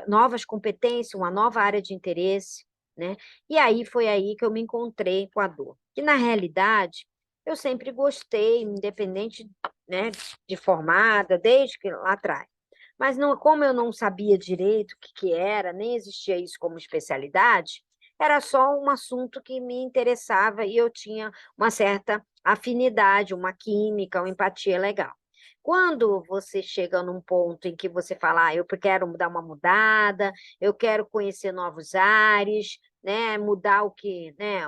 Novas competências, uma nova área de interesse, né? E aí foi aí que eu me encontrei com a dor. Que na realidade eu sempre gostei, independente, né, de formada, desde que lá atrás. Mas não, como eu não sabia direito o que era, nem existia isso como especialidade, era só um assunto que me interessava e eu tinha uma certa afinidade, uma química, uma empatia legal. Quando você chega num ponto em que você fala, eu quero dar uma mudada, eu quero conhecer novos ares, né, mudar o que, né,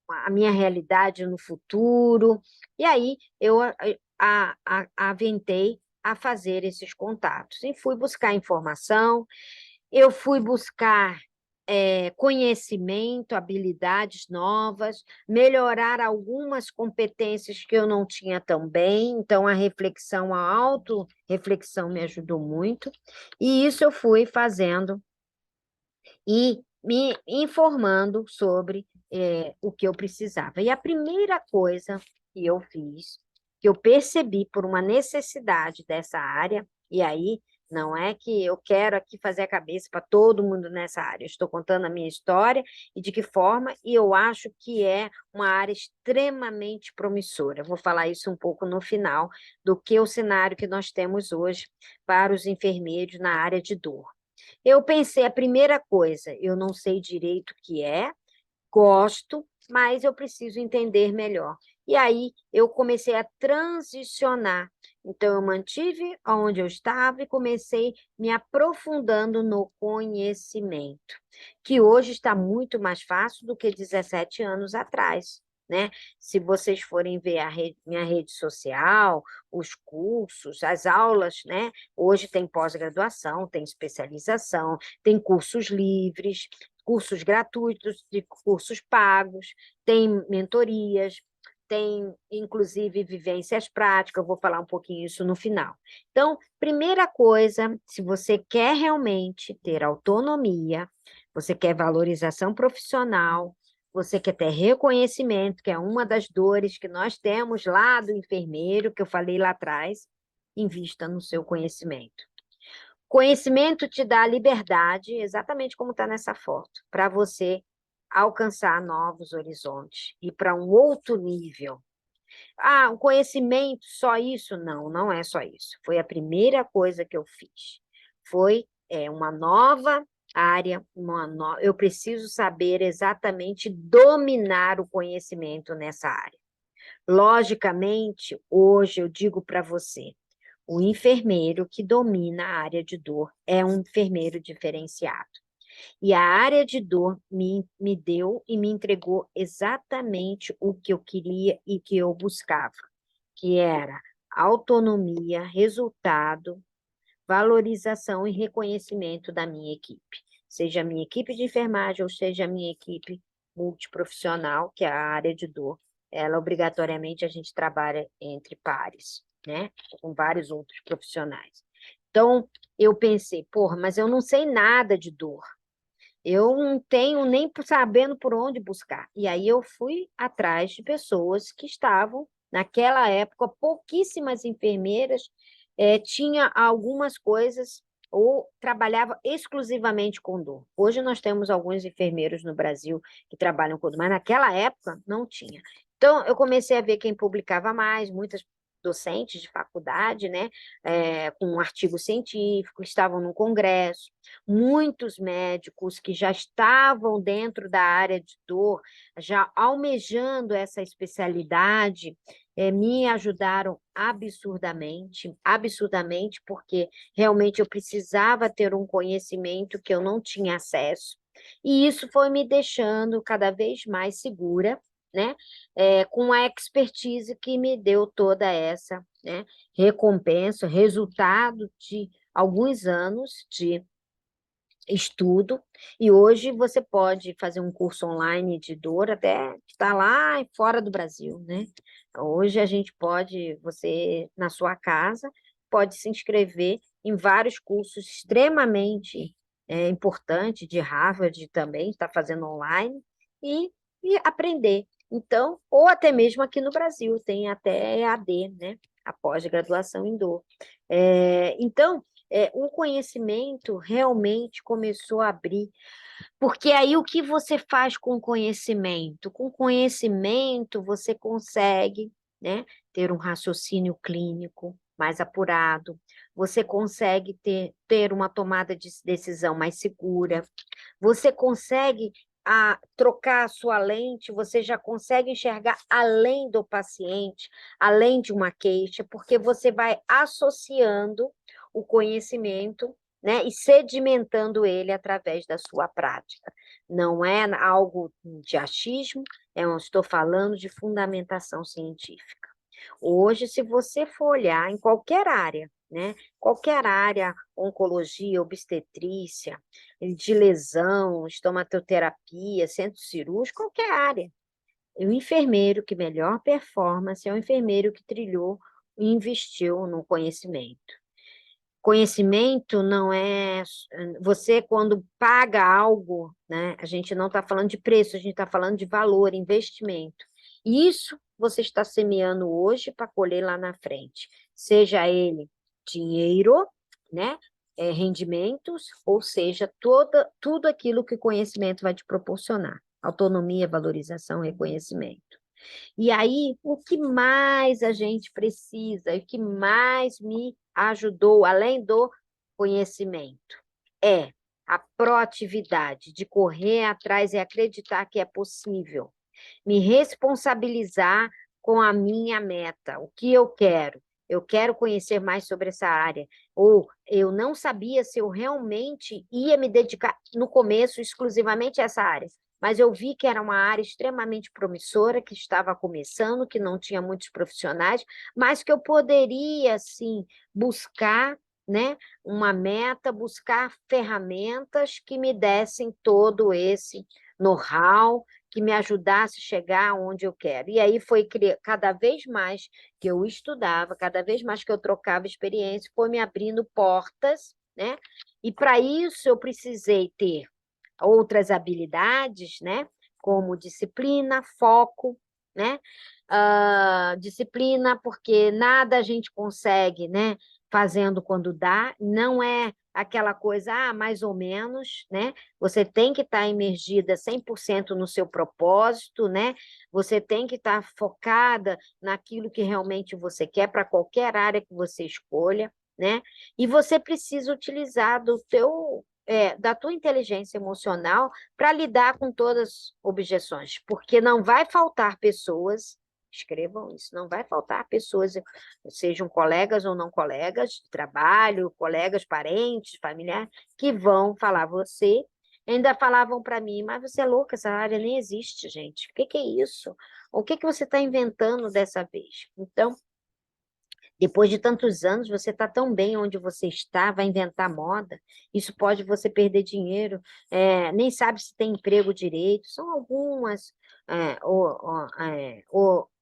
a minha realidade no futuro, e aí eu aventei a fazer esses contatos e fui buscar informação, eu fui buscar conhecimento, habilidades novas, melhorar algumas competências que eu não tinha tão bem, então a reflexão, a autorreflexão me ajudou muito, e isso eu fui fazendo e me informando sobre o que eu precisava. E a primeira coisa que eu fiz, que eu percebi por uma necessidade dessa área, e aí não é que eu quero aqui fazer a cabeça para todo mundo nessa área, eu estou contando a minha história e de que forma, e eu acho que é uma área extremamente promissora. Eu vou falar isso um pouco no final, do que o cenário que nós temos hoje para os enfermeiros na área de dor. Eu pensei, a primeira coisa, eu não sei direito o que é, gosto, mas eu preciso entender melhor. E aí eu comecei a transicionar. Então, eu mantive onde eu estava e comecei me aprofundando no conhecimento, que hoje está muito mais fácil do que 17 anos atrás. Né? Se vocês forem ver minha rede social, os cursos, as aulas, né? Hoje tem pós-graduação, tem especialização, tem cursos livres, cursos gratuitos, de cursos pagos, tem mentorias, tem, inclusive, vivências práticas, eu vou falar um pouquinho isso no final. Então, primeira coisa, se você quer realmente ter autonomia, você quer valorização profissional, você quer ter reconhecimento, que é uma das dores que nós temos lá do enfermeiro, que eu falei lá atrás, invista no seu conhecimento. Conhecimento te dá liberdade, exatamente como está nessa foto, para você alcançar novos horizontes e para um outro nível. Ah, o conhecimento, só isso? Não, não é só isso. Foi a primeira coisa que eu fiz. Foi uma nova área, eu preciso saber exatamente dominar o conhecimento nessa área. Logicamente, hoje eu digo para você, o enfermeiro que domina a área de dor é um enfermeiro diferenciado. E a área de dor me deu e me entregou exatamente o que eu queria e que eu buscava, que era autonomia, resultado, valorização e reconhecimento da minha equipe. Seja a minha equipe de enfermagem ou seja a minha equipe multiprofissional, que é a área de dor, ela obrigatoriamente a gente trabalha entre pares, né? Com vários outros profissionais. Então, eu pensei, porra, mas eu não sei nada de dor. Eu não tenho nem sabendo por onde buscar. E aí eu fui atrás de pessoas que estavam, naquela época, pouquíssimas enfermeiras, tinha algumas coisas ou trabalhava exclusivamente com dor. Hoje nós temos alguns enfermeiros no Brasil que trabalham com dor, mas naquela época não tinha. Então, eu comecei a ver quem publicava mais, muitas docentes de faculdade, né, com um artigo científico, estavam no congresso, muitos médicos que já estavam dentro da área de dor, já almejando essa especialidade, me ajudaram absurdamente, absurdamente, porque realmente eu precisava ter um conhecimento que eu não tinha acesso, e isso foi me deixando cada vez mais segura, né? Com a expertise que me deu toda essa, né, recompensa, resultado de alguns anos de estudo, e hoje você pode fazer um curso online de dor até estar lá fora do Brasil, né? Hoje a gente pode, você na sua casa, pode se inscrever em vários cursos extremamente importantes, de Harvard também, está fazendo online, e, e aprender. Então, ou até mesmo aqui no Brasil, tem até EAD, né? A pós-graduação em dor. Então, o conhecimento realmente começou a abrir. Porque aí o que você faz com o conhecimento? Com o conhecimento você consegue, né, ter um raciocínio clínico mais apurado, você consegue ter uma tomada de decisão mais segura, você consegue trocar a sua lente, você já consegue enxergar além do paciente, além de uma queixa, porque você vai associando o conhecimento, né, e sedimentando ele através da sua prática. Não é algo de achismo, estou falando de fundamentação científica. Hoje, se você for olhar em qualquer área, né? Qualquer área, oncologia, obstetrícia, de lesão, estomatioterapia, centro cirúrgico, qualquer área. O enfermeiro que melhor performance é o enfermeiro que trilhou e investiu no conhecimento. Conhecimento não é. Você, quando paga algo, né? A gente não está falando de preço, a gente está falando de valor, investimento. E isso você está semeando hoje para colher lá na frente. Seja ele dinheiro, né? Rendimentos, ou seja, tudo aquilo que o conhecimento vai te proporcionar. Autonomia, valorização, reconhecimento. E aí, o que mais a gente precisa, o que mais me ajudou, além do conhecimento, é a proatividade de correr atrás e acreditar que é possível, me responsabilizar com a minha meta, o que eu quero. Eu quero conhecer mais sobre essa área. Ou eu não sabia se eu realmente ia me dedicar no começo exclusivamente a essa área, mas eu vi que era uma área extremamente promissora, que estava começando, que não tinha muitos profissionais, mas que eu poderia, sim, buscar, né, uma meta, buscar ferramentas que me dessem todo esse know-how, que me ajudasse a chegar onde eu quero. E aí foi cada vez mais que eu estudava, cada vez mais que eu trocava experiência, foi me abrindo portas, né? E para isso eu precisei ter outras habilidades, né? Como disciplina, foco, né? Disciplina, porque nada a gente consegue, né? Fazendo quando dá, não é aquela coisa, mais ou menos, né? Você tem que estar imergida 100% no seu propósito, né? Você tem que estar focada naquilo que realmente você quer para qualquer área que você escolha, né? E você precisa utilizar da tua inteligência emocional para lidar com todas as objeções, porque não vai faltar pessoas, escrevam isso, não vai faltar pessoas, sejam colegas ou não colegas de trabalho, colegas, parentes, familiares, que vão falar você. Ainda falavam para mim, mas você é louca, essa área nem existe, gente. O que que é isso? O que que você está inventando dessa vez? Então, depois de tantos anos, você está tão bem onde você está, vai inventar moda, isso pode você perder dinheiro, nem sabe se tem emprego direito. São algumas,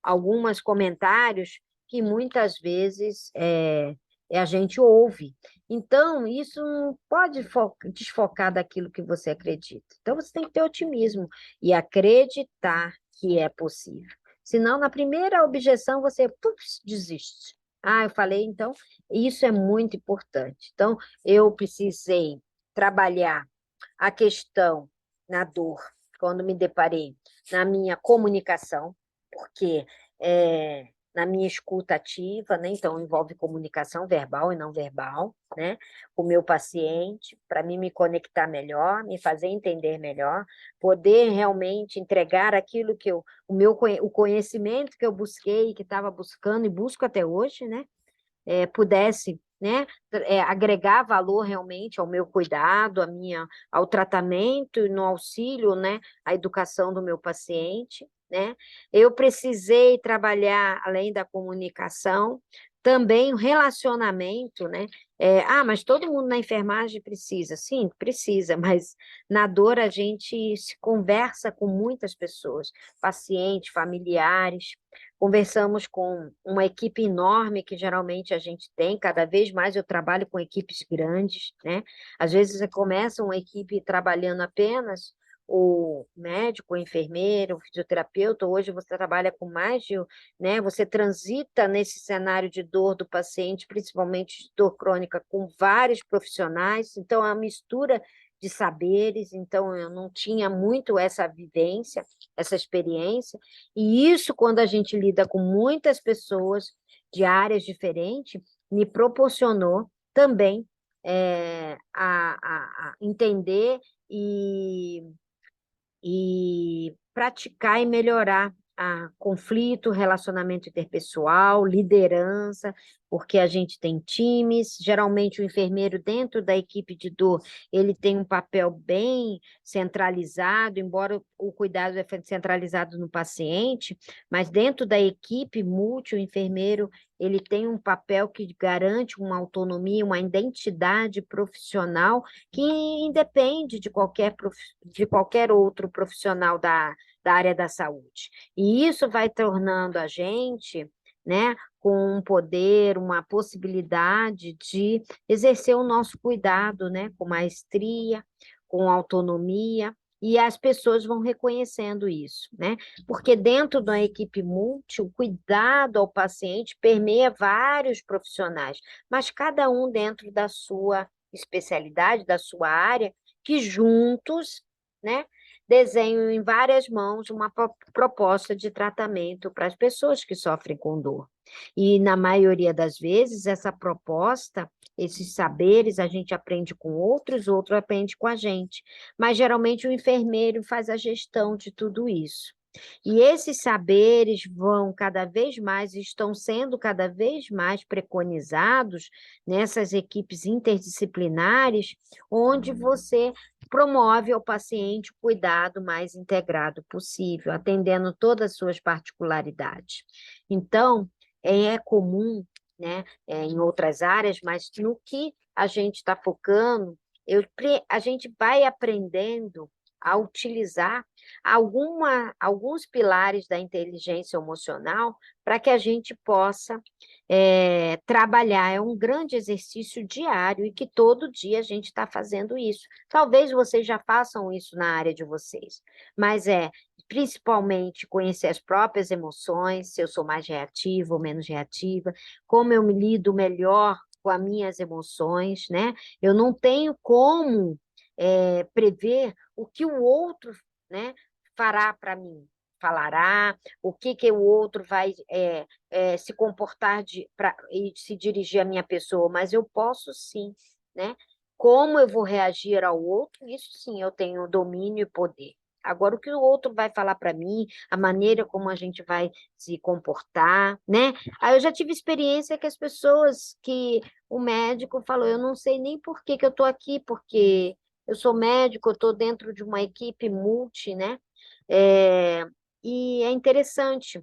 algumas comentários que muitas vezes a gente ouve. Então, isso não pode desfocar daquilo que você acredita. Então, você tem que ter otimismo e acreditar que é possível. Senão, na primeira objeção, você desiste. Eu falei, então, isso é muito importante. Então, eu precisei trabalhar a questão na dor, quando me deparei na minha comunicação, porque na minha escuta ativa, né? Então, envolve comunicação verbal e não verbal, né? Com o meu paciente, para mim me conectar melhor, me fazer entender melhor, poder realmente entregar aquilo que o conhecimento que eu busquei, que estava buscando e busco até hoje, né? Pudesse, né, agregar valor realmente ao meu cuidado, ao tratamento e no auxílio, né, à educação do meu paciente, né? Eu precisei trabalhar, além da comunicação, também o relacionamento, né? Mas todo mundo na enfermagem precisa. Sim, precisa, mas na dor a gente se conversa com muitas pessoas, pacientes, familiares, conversamos com uma equipe enorme que geralmente a gente tem, cada vez mais eu trabalho com equipes grandes, né? Às vezes você começa uma equipe trabalhando apenas o médico, o enfermeiro, o fisioterapeuta, hoje você trabalha com mais de, né? Você transita nesse cenário de dor do paciente, principalmente de dor crônica, com vários profissionais, então é uma mistura de saberes, então eu não tinha muito essa vivência, essa experiência, e isso, quando a gente lida com muitas pessoas de áreas diferentes, me proporcionou também a entender e praticar e melhorar conflito, relacionamento interpessoal, liderança, porque a gente tem times, geralmente o enfermeiro dentro da equipe de dor, ele tem um papel bem centralizado, embora o cuidado é centralizado no paciente, mas dentro da equipe multi, o enfermeiro, ele tem um papel que garante uma autonomia, uma identidade profissional que independe de qualquer outro profissional da área da saúde. E isso vai tornando a gente, né, com um poder, uma possibilidade de exercer o nosso cuidado, né, com maestria, com autonomia, e as pessoas vão reconhecendo isso, né? Porque dentro da equipe multi, o cuidado ao paciente permeia vários profissionais, mas cada um dentro da sua especialidade, da sua área, que juntos, né, desenham em várias mãos uma proposta de tratamento para as pessoas que sofrem com dor. E, na maioria das vezes, essa proposta, esses saberes, a gente aprende com outros, outro aprende com a gente. Mas, geralmente, o enfermeiro faz a gestão de tudo isso. E esses saberes vão cada vez mais, estão sendo cada vez mais preconizados nessas equipes interdisciplinares, onde você promove ao paciente o cuidado mais integrado possível, atendendo todas as suas particularidades. Então, é comum, né, em outras áreas, mas no que a gente está focando, a gente vai aprendendo a utilizar alguns pilares da inteligência emocional para que a gente possa trabalhar. É um grande exercício diário e que todo dia a gente está fazendo isso. Talvez vocês já façam isso na área de vocês, mas principalmente conhecer as próprias emoções, se eu sou mais reativa ou menos reativa, como eu me lido melhor com as minhas emoções, né? Eu não tenho como prever o que o outro, né, fará para mim, falará, o que o outro vai se comportar e se dirigir à minha pessoa, mas eu posso sim, né? Como eu vou reagir ao outro, isso sim eu tenho domínio e poder. Agora, o que o outro vai falar para mim, a maneira como a gente vai se comportar, né? Aí eu já tive experiência que as pessoas, que o médico falou, eu não sei nem por que eu estou aqui, porque eu sou médico, eu estou dentro de uma equipe multi, né? É, e é interessante.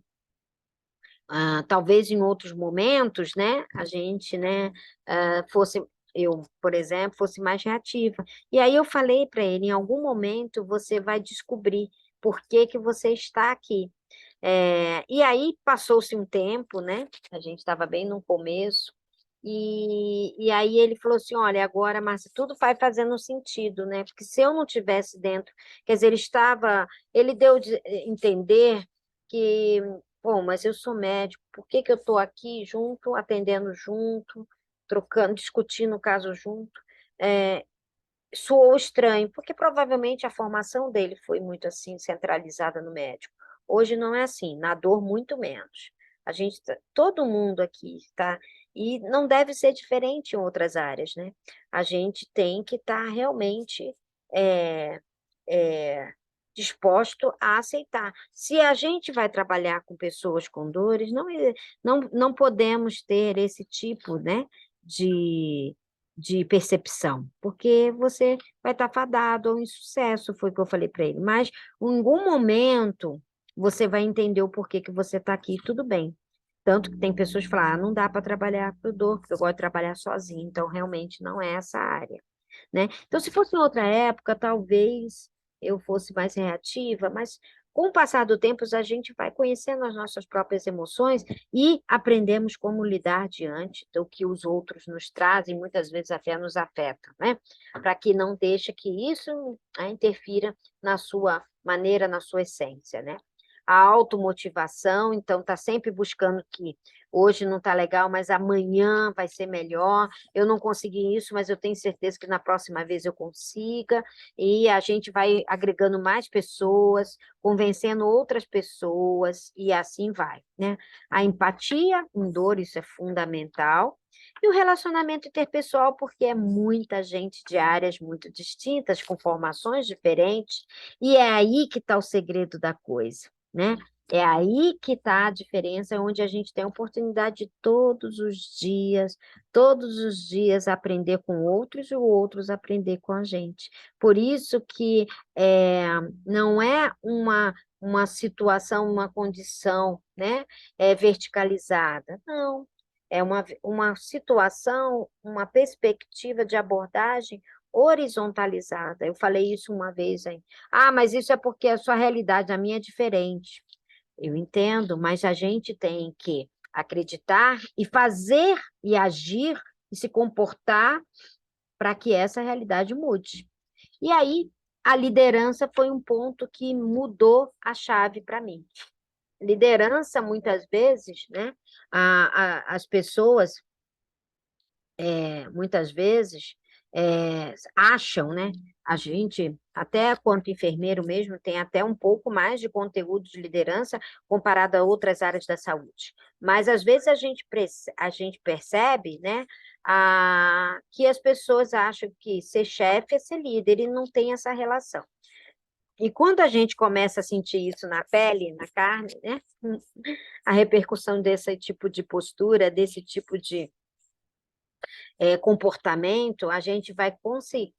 Talvez em outros momentos, né, a gente, né, fosse, eu, por exemplo, fosse mais reativa. E aí eu falei para ele, em algum momento você vai descobrir por que que você está aqui. E aí passou-se um tempo, né, a gente estava bem no começo, e aí ele falou assim, olha, agora, Márcia, tudo vai fazendo sentido, né, porque se eu não tivesse dentro, quer dizer, ele deu de entender que bom, mas eu sou médico, por que que eu estou aqui junto, atendendo junto, trocando, discutindo o caso junto? É, soou estranho, porque provavelmente a formação dele foi muito assim, centralizada no médico. Hoje não é assim, na dor muito menos. todo mundo aqui está, e não deve ser diferente em outras áreas, né? A gente tem que estar realmente é, é, disposto a aceitar. Se a gente vai trabalhar com pessoas com dores, não podemos ter esse tipo, né, de percepção, porque você vai estar fadado ao insucesso, foi o que eu falei para ele. Mas em algum momento você vai entender o porquê que você está aqui, tudo bem. Tanto que tem pessoas que falam, não dá para trabalhar com dor, porque eu gosto de trabalhar sozinho, então realmente não é essa área, né? Então, se fosse em outra época, talvez eu fosse mais reativa, mas com o passar do tempo, a gente vai conhecendo as nossas próprias emoções e aprendemos como lidar diante do que os outros nos trazem, muitas vezes até nos afetam, né? Para que não deixe que isso interfira na sua maneira, na sua essência, né? A automotivação, então, está sempre buscando que hoje não está legal, mas amanhã vai ser melhor. Eu não consegui isso, mas eu tenho certeza que na próxima vez eu consiga. E a gente vai agregando mais pessoas, convencendo outras pessoas, e assim vai, né? A empatia em dor, isso é fundamental. E o relacionamento interpessoal, porque é muita gente de áreas muito distintas, com formações diferentes, e é aí que está o segredo da coisa, né? É aí que está a diferença, onde a gente tem a oportunidade de todos os dias aprender com outros e outros aprender com a gente. Por isso que não é uma situação, uma condição, né, verticalizada, não. É uma situação, uma perspectiva de abordagem horizontalizada. Eu falei isso uma vez aí. Ah, mas isso é porque a sua realidade, a minha é diferente. Eu entendo, mas a gente tem que acreditar e fazer e agir e se comportar para que essa realidade mude. E aí, a liderança foi um ponto que mudou a chave para mim. Liderança, muitas vezes, né? As pessoas muitas vezes acham, né? A gente, até quanto enfermeiro mesmo, tem até um pouco mais de conteúdo de liderança comparado a outras áreas da saúde. Mas às vezes a gente percebe, né, que as pessoas acham que ser chefe é ser líder e não tem essa relação. E quando a gente começa a sentir isso na pele, na carne, né, a repercussão desse tipo de postura, desse tipo de comportamento, a gente vai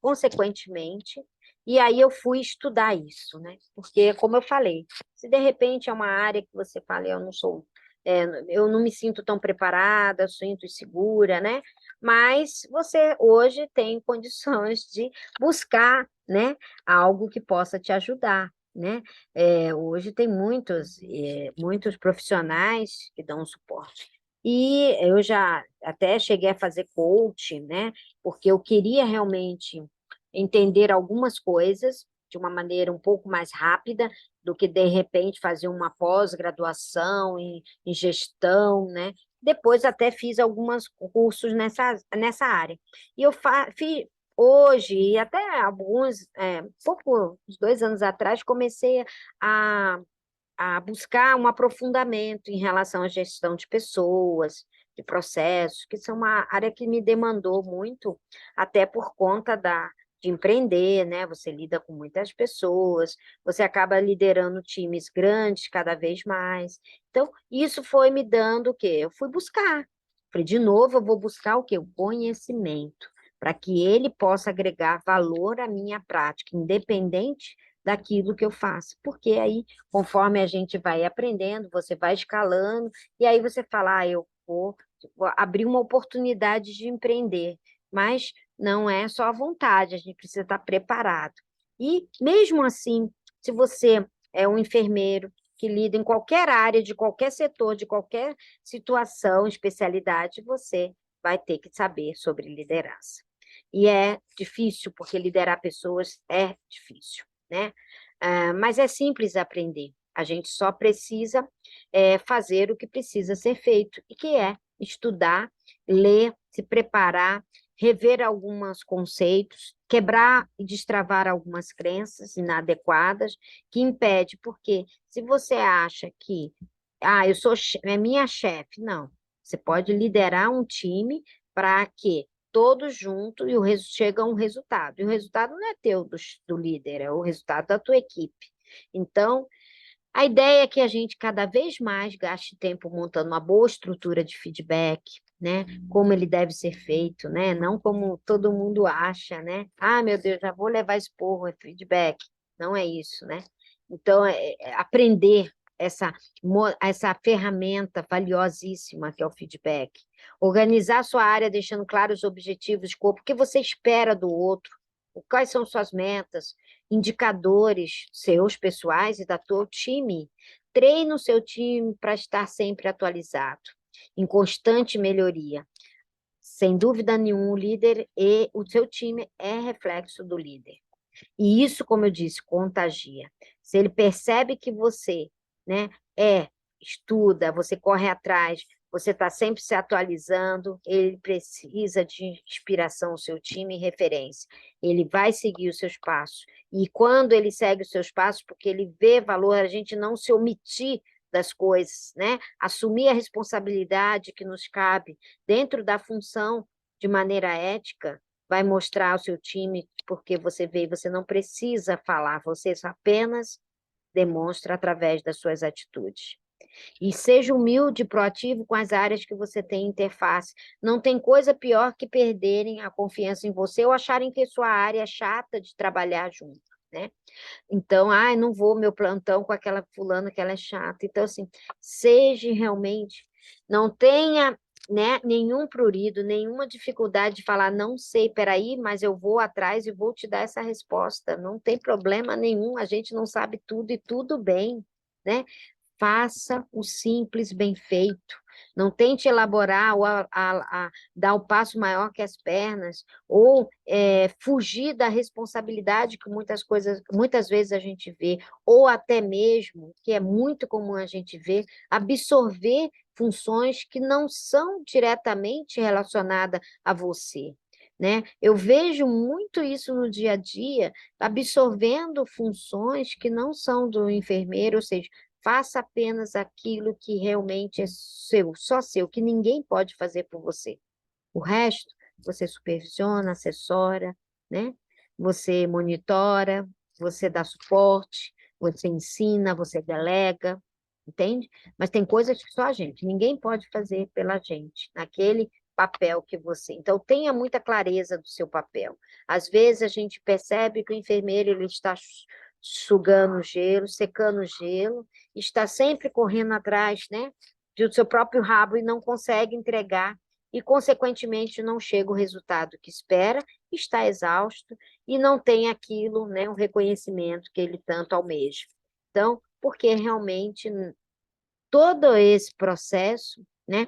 consequentemente, e aí eu fui estudar isso, né? Porque, como eu falei, se de repente é uma área que você fala, eu não me sinto tão preparada, sinto insegura, né? Mas você hoje tem condições de buscar, né, algo que possa te ajudar, né? Hoje tem muitos profissionais que dão suporte. E eu já até cheguei a fazer coaching, né? Porque eu queria realmente entender algumas coisas de uma maneira um pouco mais rápida do que, de repente, fazer uma pós-graduação em gestão, né? Depois até fiz alguns cursos nessa área. E eu fiz hoje, e até uns 2 anos atrás, comecei a buscar um aprofundamento em relação à gestão de pessoas, de processos, que são uma área que me demandou muito, até por conta de empreender, né? Você lida com muitas pessoas, você acaba liderando times grandes cada vez mais. Então, isso foi me dando o quê? Eu fui buscar. Falei, de novo, eu vou buscar o quê? O conhecimento, para que ele possa agregar valor à minha prática, independente daquilo que eu faço. Porque aí, conforme a gente vai aprendendo, você vai escalando, e aí você fala, eu vou abrir uma oportunidade de empreender. Mas não é só a vontade, a gente precisa estar preparado. E, mesmo assim, se você é um enfermeiro que lida em qualquer área, de qualquer setor, de qualquer situação, especialidade, você vai ter que saber sobre liderança. E é difícil, porque liderar pessoas é difícil, né? Mas é simples aprender. A gente só precisa fazer o que precisa ser feito, e que é estudar, ler, se preparar, rever alguns conceitos, quebrar e destravar algumas crenças inadequadas que impede, porque se você acha que eu sou é minha chefe. Não. Você pode liderar um time para que todos juntos e chega a um resultado. E o resultado não é teu do líder, é o resultado da tua equipe. Então, a ideia é que a gente cada vez mais gaste tempo montando uma boa estrutura de feedback, né? Como ele deve ser feito, né? Não como todo mundo acha, né? Ah, meu Deus, já vou levar esporro, é feedback. Não é isso, né? Então, aprender essa ferramenta valiosíssima que é o feedback. Organizar sua área deixando claros os objetivos, o que você espera do outro, quais são suas metas, indicadores seus pessoais e da teu time. Treine o seu time para estar sempre atualizado, em constante melhoria. Sem dúvida nenhuma, o líder e o seu time é reflexo do líder. E isso, como eu disse, contagia. Se ele percebe que você, né, estuda, você corre atrás, você está sempre se atualizando, ele precisa de inspiração, o seu time e referência. Ele vai seguir os seus passos. E quando ele segue os seus passos, porque ele vê valor, a gente não se omitir das coisas, né? Assumir a responsabilidade que nos cabe dentro da função de maneira ética, vai mostrar ao seu time, porque você vê, você não precisa falar, você apenas demonstra através das suas atitudes. E seja humilde e proativo com as áreas que você tem interface. Não tem coisa pior que perderem a confiança em você ou acharem que sua área é chata de trabalhar junto, né? Então, não vou meu plantão com aquela fulana que ela é chata. Então, assim, seja realmente, não tenha, né, nenhum prurido, nenhuma dificuldade de falar, não sei, peraí, mas eu vou atrás e vou te dar essa resposta. Não tem problema nenhum, a gente não sabe tudo e tudo bem, né? Faça o simples bem feito. Não tente elaborar ou dar o passo maior que as pernas, ou fugir da responsabilidade que muitas vezes a gente vê, ou até mesmo, que é muito comum a gente ver, absorver funções que não são diretamente relacionadas a você. Né? Eu vejo muito isso no dia a dia, absorvendo funções que não são do enfermeiro, ou seja, faça apenas aquilo que realmente é seu, só seu, que ninguém pode fazer por você. O resto, você supervisiona, assessora, né? Você monitora, você dá suporte, você ensina, você delega, entende? Mas tem coisas que só a gente, ninguém pode fazer pela gente, naquele papel que você. Então, tenha muita clareza do seu papel. Às vezes, a gente percebe que o enfermeiro ele está sugando gelo, secando gelo, está sempre correndo atrás, né, do seu próprio rabo e não consegue entregar e, consequentemente, não chega o resultado que espera, está exausto e não tem aquilo, né, o reconhecimento que ele tanto almeja. Então, porque realmente todo esse processo, né,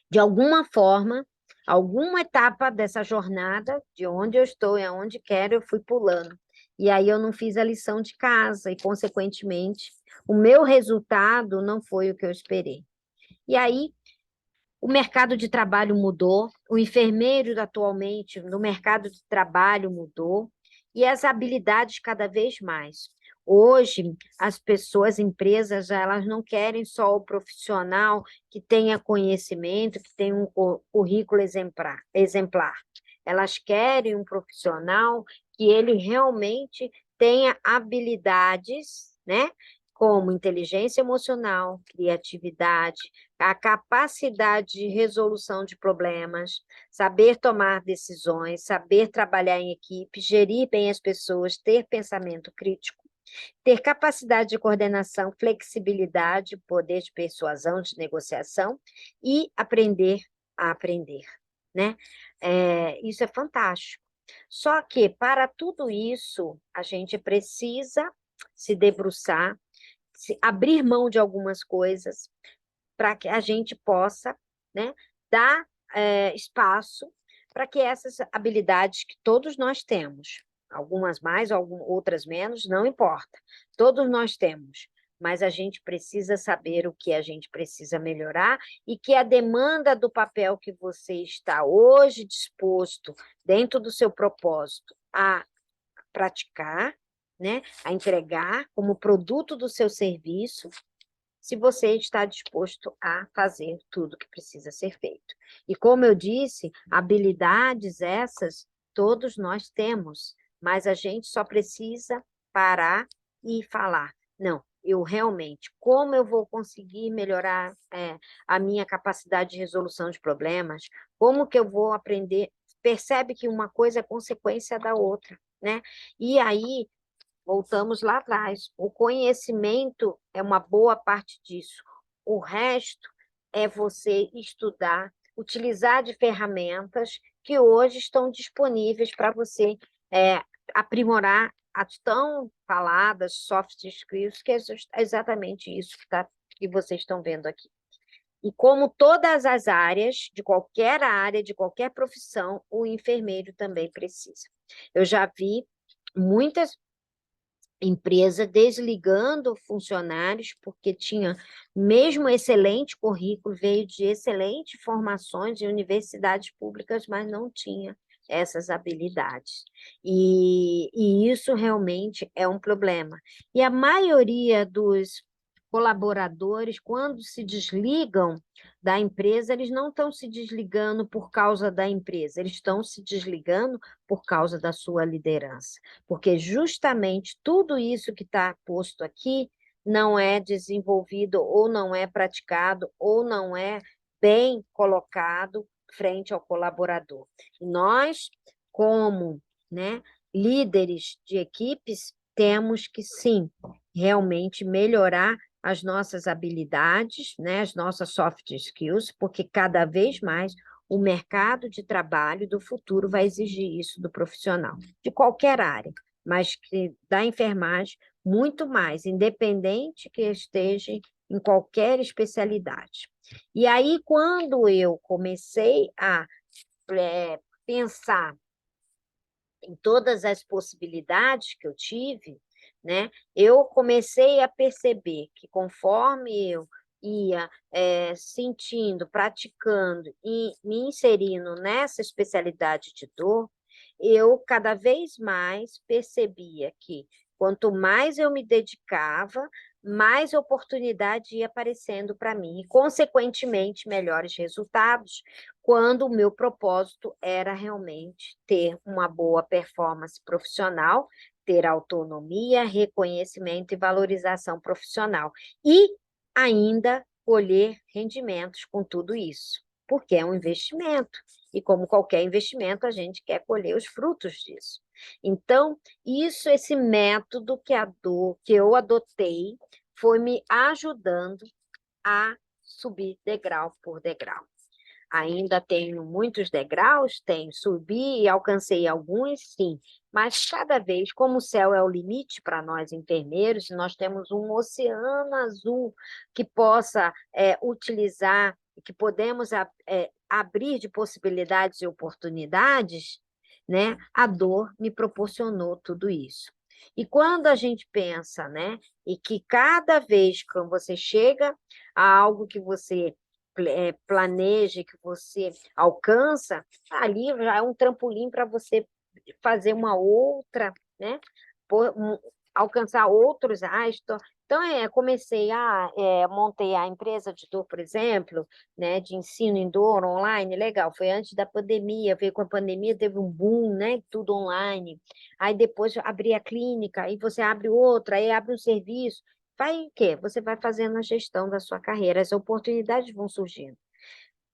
de alguma forma, alguma etapa dessa jornada, de onde eu estou e aonde quero, eu fui pulando. E aí eu não fiz a lição de casa e, consequentemente, o meu resultado não foi o que eu esperei. E aí o mercado de trabalho mudou, o enfermeiro atualmente no mercado de trabalho mudou, e as habilidades cada vez mais. Hoje, as pessoas, empresas, elas não querem só o profissional que tenha conhecimento, que tenha um currículo exemplar. Elas querem um profissional que ele realmente tenha habilidades, né? Como inteligência emocional, criatividade, a capacidade de resolução de problemas, saber tomar decisões, saber trabalhar em equipe, gerir bem as pessoas, ter pensamento crítico, ter capacidade de coordenação, flexibilidade, poder de persuasão, de negociação e aprender a aprender, né? Isso é fantástico. Só que, para tudo isso, a gente precisa se debruçar, abrir mão de algumas coisas, para que a gente possa, né, dar espaço para que essas habilidades que todos nós temos, algumas mais, outras menos, não importa, todos nós temos, mas a gente precisa saber o que a gente precisa melhorar e que a demanda do papel que você está hoje disposto, dentro do seu propósito, a praticar, né, a entregar como produto do seu serviço, se você está disposto a fazer tudo que precisa ser feito. E como eu disse, habilidades essas todos nós temos, mas a gente só precisa parar e falar, não, eu realmente, como eu vou conseguir melhorar a minha capacidade de resolução de problemas? Como que eu vou aprender? Percebe que uma coisa é consequência da outra, né? E aí, voltamos lá atrás, o conhecimento é uma boa parte disso. O resto é você estudar, utilizar de ferramentas que hoje estão disponíveis para você é, aprimorar as tão faladas soft skills, que é exatamente isso que vocês estão vendo aqui. E como todas as áreas, de qualquer profissão, o enfermeiro também precisa. Eu já vi muitas empresas desligando funcionários porque tinha mesmo excelente currículo, veio de excelentes formações em universidades públicas, mas não tinha essas habilidades. E isso realmente é um problema. E a maioria dos colaboradores, quando se desligam da empresa, eles não estão se desligando por causa da empresa, eles estão se desligando por causa da sua liderança. Porque justamente tudo isso que está posto aqui não é desenvolvido, ou não é praticado, ou não é bem colocado frente ao colaborador. E nós, como, né, líderes de equipes, temos que sim, realmente melhorar as nossas habilidades, né, as nossas soft skills, porque cada vez mais o mercado de trabalho do futuro vai exigir isso do profissional, de qualquer área, mas que da enfermagem, muito mais, independente que esteja em qualquer especialidade. E aí, quando eu comecei a pensar em todas as possibilidades que eu tive, né, eu comecei a perceber que conforme eu ia sentindo, praticando e me inserindo nessa especialidade de dor, eu cada vez mais percebia que quanto mais eu me dedicava, mais oportunidade ia aparecendo para mim, e, consequentemente, melhores resultados, quando o meu propósito era realmente ter uma boa performance profissional, ter autonomia, reconhecimento e valorização profissional. E ainda colher rendimentos com tudo isso, porque é um investimento. E como qualquer investimento, a gente quer colher os frutos disso. Então, esse método que eu adotei foi me ajudando a subir degrau por degrau. Ainda tenho muitos degraus, tenho, subi e alcancei alguns, sim, mas cada vez, como o céu é o limite para nós enfermeiros, nós temos um oceano azul que possa utilizar, que podemos abrir de possibilidades e oportunidades, né? A dor me proporcionou tudo isso. E quando a gente pensa, né, e que cada vez que você chega a algo que você planeje, que você alcança, ali já é um trampolim para você fazer uma outra, né? Alcançar outros astros. Então, comecei montei a empresa de dor, por exemplo, né, de ensino em dor online, legal, foi antes da pandemia, veio com a pandemia, teve um boom, né, tudo online. Aí depois abri a clínica, aí você abre outra, aí abre um serviço. Vai o quê? Você vai fazendo a gestão da sua carreira, as oportunidades vão surgindo,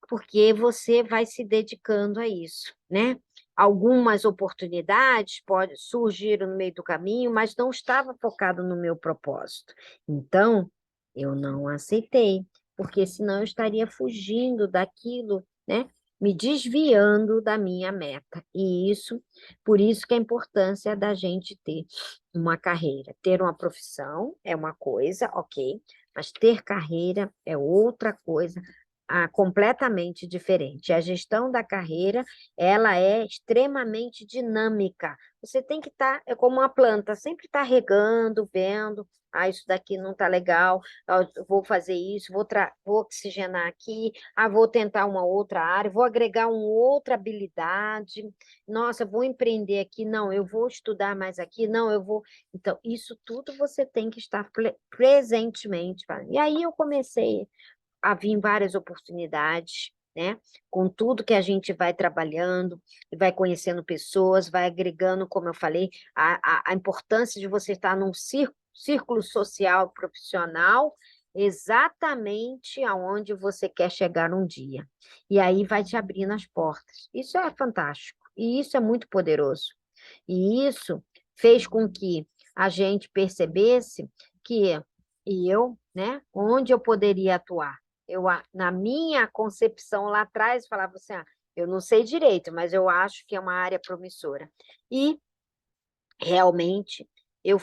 porque você vai se dedicando a isso, né? Algumas oportunidades podem surgir no meio do caminho, mas não estava focado no meu propósito. Então, eu não aceitei, porque senão eu estaria fugindo daquilo, né? Me desviando da minha meta. E isso, por isso que a importância da gente ter uma carreira. Ter uma profissão é uma coisa, ok, mas ter carreira é outra coisa completamente diferente. A gestão da carreira, ela é extremamente dinâmica. Você tem que estar, é como uma planta, sempre estar regando, vendo, isso daqui não está legal, eu vou fazer isso, vou oxigenar aqui, vou tentar uma outra área, vou agregar uma outra habilidade, nossa, vou empreender aqui, não, eu vou estudar mais aqui, não, eu vou... Então, isso tudo você tem que estar presentemente. E aí eu comecei a vir várias oportunidades, né? Com tudo que a gente vai trabalhando, vai conhecendo pessoas, vai agregando, como eu falei, a importância de você estar num círculo social profissional exatamente aonde você quer chegar um dia. E aí vai te abrindo as portas. Isso é fantástico. E isso é muito poderoso. E isso fez com que a gente percebesse que eu, né, onde eu poderia atuar. Na minha concepção lá atrás, falava assim, eu não sei direito, mas eu acho que é uma área promissora. E, realmente, eu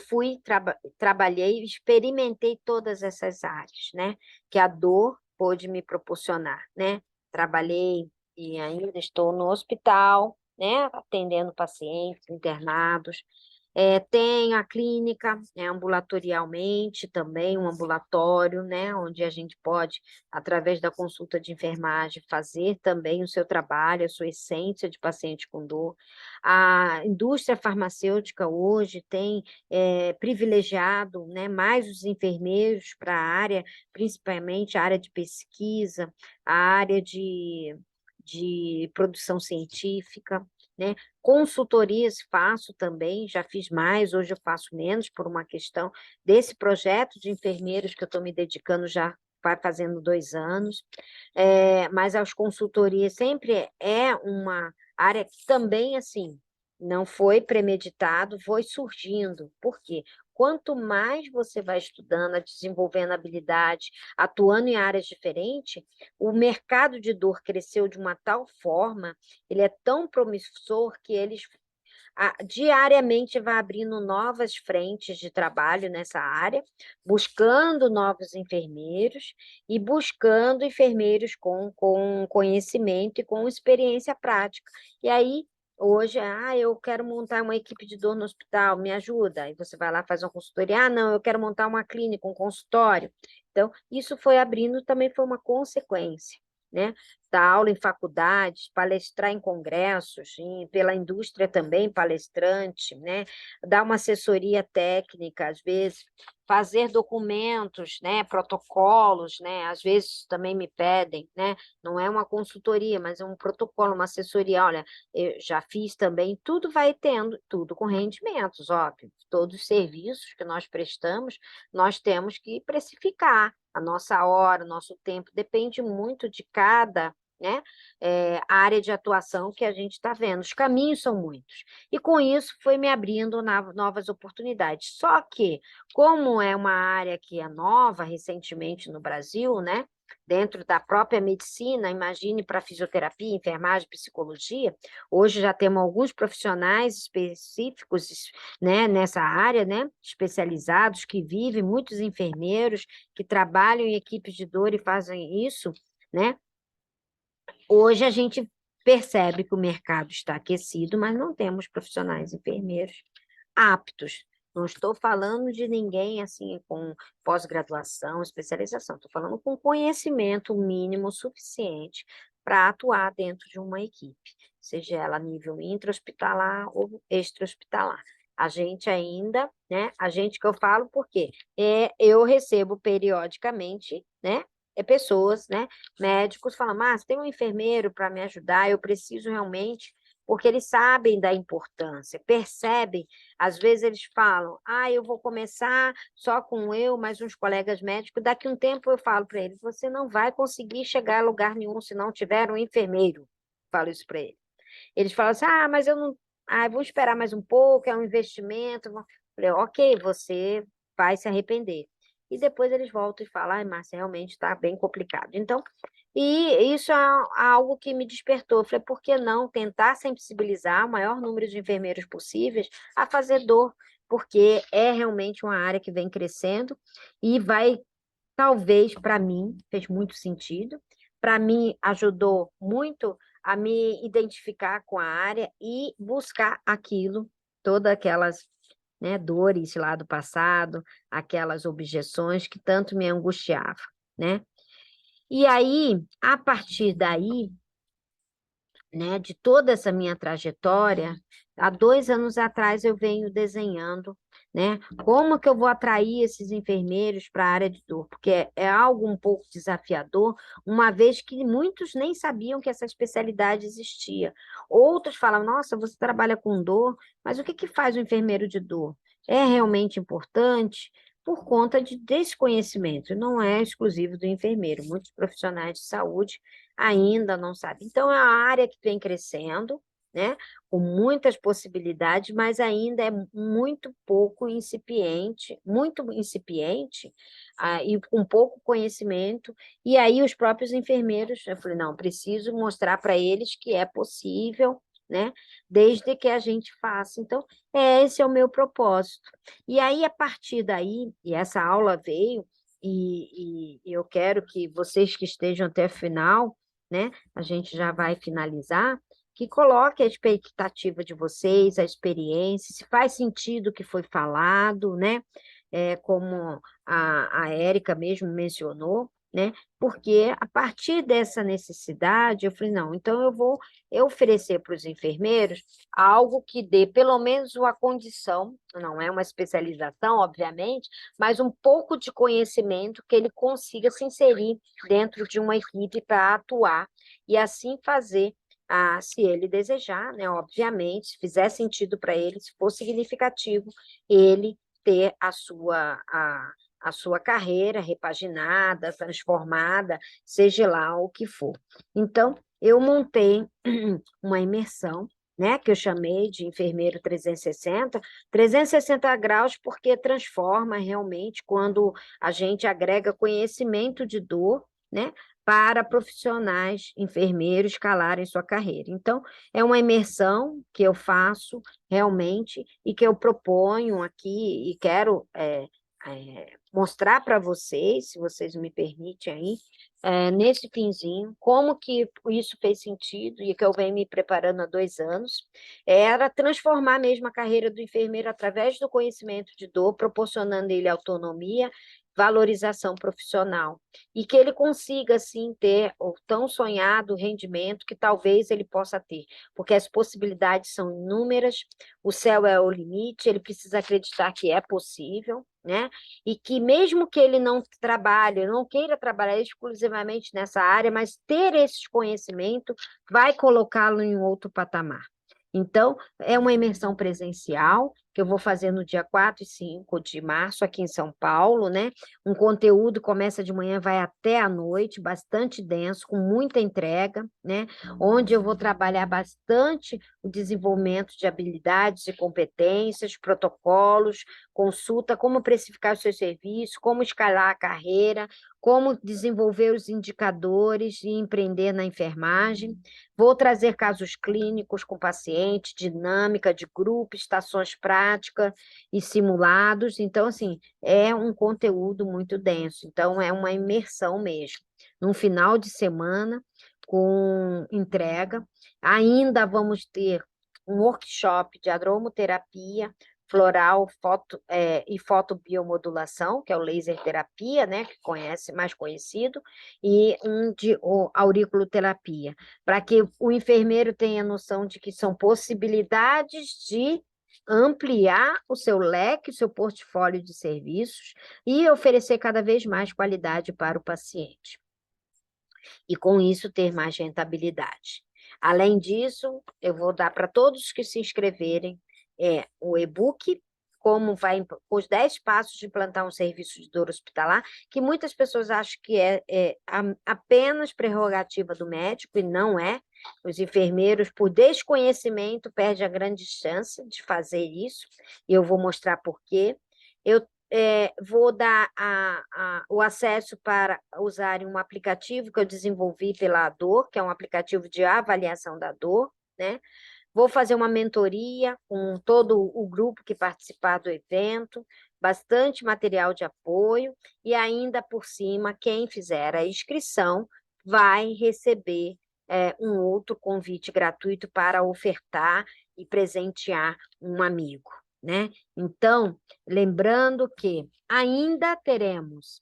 trabalhei, experimentei todas essas áreas, né? Que a dor pôde me proporcionar, né? Trabalhei e ainda estou no hospital, né? Atendendo pacientes internados, tem a clínica, ambulatorialmente também, um ambulatório, né, onde a gente pode, através da consulta de enfermagem, fazer também o seu trabalho, a sua essência de paciente com dor. A indústria farmacêutica hoje tem privilegiado, né, mais os enfermeiros para a área, principalmente a área de pesquisa, a área de produção científica, né? Consultorias faço também, já fiz mais, hoje eu faço menos por uma questão desse projeto de enfermeiros que eu estou me dedicando já vai fazendo 2 anos, mas as consultorias sempre é uma área que também, assim, não foi premeditado, foi surgindo. Por quê? Quanto mais você vai estudando, desenvolvendo habilidade, atuando em áreas diferentes, o mercado de dor cresceu de uma tal forma, ele é tão promissor que eles diariamente vai abrindo novas frentes de trabalho nessa área, buscando novos enfermeiros e buscando enfermeiros com conhecimento e com experiência prática. E aí, hoje, eu quero montar uma equipe de dor no hospital, me ajuda. Aí você vai lá, faz uma consultoria. Não, eu quero montar uma clínica, um consultório. Então, isso foi abrindo, também foi uma consequência, né? Dar aula em faculdades, palestrar em congressos, pela indústria também palestrante, né? Dar uma assessoria técnica, às vezes, fazer documentos, né? Protocolos, né? Às vezes também me pedem, né? Não é uma consultoria, mas é um protocolo, uma assessoria. Olha, eu já fiz também, tudo vai tendo, tudo com rendimentos, óbvio. Todos os serviços que nós prestamos, nós temos que precificar. A nossa hora, o nosso tempo, depende muito de cada, né, área de atuação que a gente está vendo. Os caminhos são muitos. E com isso foi me abrindo novas oportunidades. Só que, como é uma área que é nova recentemente no Brasil, né, dentro da própria medicina, imagine para fisioterapia, enfermagem, psicologia, hoje já temos alguns profissionais específicos, né, nessa área, né, especializados, que vivem, muitos enfermeiros que trabalham em equipes de dor e fazem isso, né? Hoje a gente percebe que o mercado está aquecido, mas não temos profissionais enfermeiros aptos. Não estou falando de ninguém assim com pós-graduação, especialização. Estou falando com conhecimento mínimo suficiente para atuar dentro de uma equipe, seja ela a nível intra-hospitalar ou extra-hospitalar. A gente ainda, né? A gente que eu falo porque eu recebo periodicamente, né? Pessoas, né? Médicos falam, mas tem um enfermeiro para me ajudar, eu preciso realmente, porque eles sabem da importância, percebem. Às vezes eles falam, eu vou começar só com eu, mais uns colegas médicos, daqui a um tempo eu falo para eles, você não vai conseguir chegar a lugar nenhum se não tiver um enfermeiro. Falo isso para eles. Eles falam assim, mas eu não, eu vou esperar mais um pouco, é um investimento. Eu falei, ok, você vai se arrepender. E depois eles voltam e falam, Márcia, realmente está bem complicado. Então, e isso é algo que me despertou. Eu falei, por que não tentar sensibilizar o maior número de enfermeiros possíveis a fazer dor? Porque é realmente uma área que vem crescendo e vai, talvez, para mim, fez muito sentido, para mim, ajudou muito a me identificar com a área e buscar aquilo, todas aquelas, né, dores lá do passado, aquelas objeções que tanto me angustiavam, né? E aí, a partir daí, né, de toda essa minha trajetória, há 2 anos atrás eu venho desenhando, né, como que eu vou atrair esses enfermeiros para a área de dor, porque é algo um pouco desafiador, uma vez que muitos nem sabiam que essa especialidade existia. Outros falam, nossa, você trabalha com dor, mas o que que faz o enfermeiro de dor? É realmente importante? Por conta de desconhecimento, não é exclusivo do enfermeiro, muitos profissionais de saúde ainda não sabe. Então, é uma área que vem crescendo, né, com muitas possibilidades, mas ainda é muito incipiente, e com pouco conhecimento. E aí, os próprios enfermeiros, eu falei, não, preciso mostrar para eles que é possível, né, desde que a gente faça. Então, esse é o meu propósito. E aí, a partir daí, e essa aula veio, e eu quero que vocês que estejam até o final, né? A gente já vai finalizar, que coloque a expectativa de vocês, a experiência, se faz sentido o que foi falado, né? Como a Érica mesmo mencionou, né? Porque a partir dessa necessidade, eu falei, não, então eu vou oferecer para os enfermeiros algo que dê pelo menos uma condição, não é uma especialização, obviamente, mas um pouco de conhecimento que ele consiga se inserir dentro de uma equipe para atuar e assim fazer, se ele desejar, né, obviamente, se fizer sentido para ele, se for significativo, ele ter a sua carreira repaginada, transformada, seja lá o que for. Então, eu montei uma imersão, né, que eu chamei de enfermeiro 360 graus, porque transforma realmente quando a gente agrega conhecimento de dor, né, para profissionais, enfermeiros escalarem sua carreira. Então, é uma imersão que eu faço realmente e que eu proponho aqui e quero mostrar para vocês, se vocês me permitem aí, nesse finzinho, como que isso fez sentido e que eu venho me preparando há 2 anos, era transformar mesmo a carreira do enfermeiro através do conhecimento de dor, proporcionando ele autonomia, valorização profissional, e que ele consiga, assim, ter o tão sonhado rendimento que talvez ele possa ter, porque as possibilidades são inúmeras, o céu é o limite, ele precisa acreditar que é possível, né? E que mesmo que ele não trabalhe, não queira trabalhar exclusivamente nessa área, mas ter esse conhecimento vai colocá-lo em um outro patamar. Então, é uma imersão presencial, que eu vou fazer no dia 4 e 5 de março, aqui em São Paulo, né? Um conteúdo começa de manhã, vai até à noite, bastante denso, com muita entrega, né? Onde eu vou trabalhar bastante o desenvolvimento de habilidades e competências, protocolos, consulta, como precificar o seu serviço, como escalar a carreira, como desenvolver os indicadores e empreender na enfermagem. Vou trazer casos clínicos com pacientes, dinâmica de grupo, estações práticas e simulados. Então, assim, é um conteúdo muito denso. Então, é uma imersão mesmo. Num final de semana, com entrega. Ainda vamos ter um workshop de aromoterapia floral e fotobiomodulação, que é o laser terapia, né, que conhece, mais conhecido, e um de auriculoterapia, para que o enfermeiro tenha noção de que são possibilidades de ampliar o seu leque, o seu portfólio de serviços e oferecer cada vez mais qualidade para o paciente. E com isso ter mais rentabilidade. Além disso, eu vou dar para todos que se inscreverem o e-book, como vai os 10 passos de implantar um serviço de dor hospitalar, que muitas pessoas acham que é apenas prerrogativa do médico, e não é. Os enfermeiros, por desconhecimento, perdem a grande chance de fazer isso, e eu vou mostrar por quê. Eu vou dar o acesso para usarem um aplicativo que eu desenvolvi pela Dor, que é um aplicativo de avaliação da dor, né? Vou fazer uma mentoria com todo o grupo que participar do evento, bastante material de apoio, e ainda por cima, quem fizer a inscrição vai receber um outro convite gratuito para ofertar e presentear um amigo, né? Então, lembrando que ainda teremos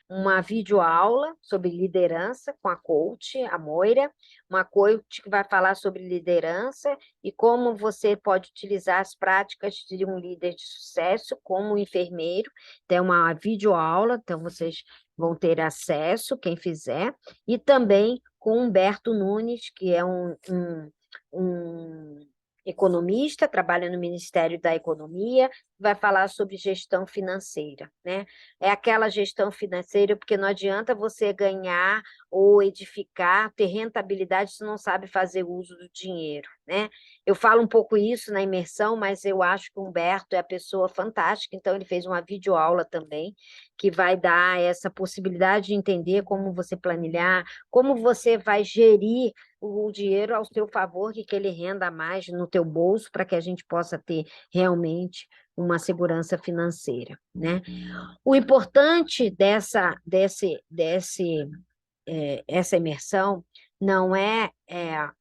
uma videoaula sobre liderança com a coach, a Moira, uma coach que vai falar sobre liderança e como você pode utilizar as práticas de um líder de sucesso como enfermeiro. Tem uma videoaula, então vocês vão ter acesso, quem fizer, e também com Humberto Nunes, que é um economista, trabalha no Ministério da Economia, vai falar sobre gestão financeira, né? É aquela gestão financeira, porque não adianta você ganhar ou edificar, ter rentabilidade se não sabe fazer uso do dinheiro, né? Eu falo um pouco isso na imersão, mas eu acho que o Humberto é a pessoa fantástica, então ele fez uma videoaula também, que vai dar essa possibilidade de entender como você planilhar, como você vai gerir o dinheiro ao seu favor, que ele renda mais no teu bolso, para que a gente possa ter realmente uma segurança financeira, né? O importante essa imersão não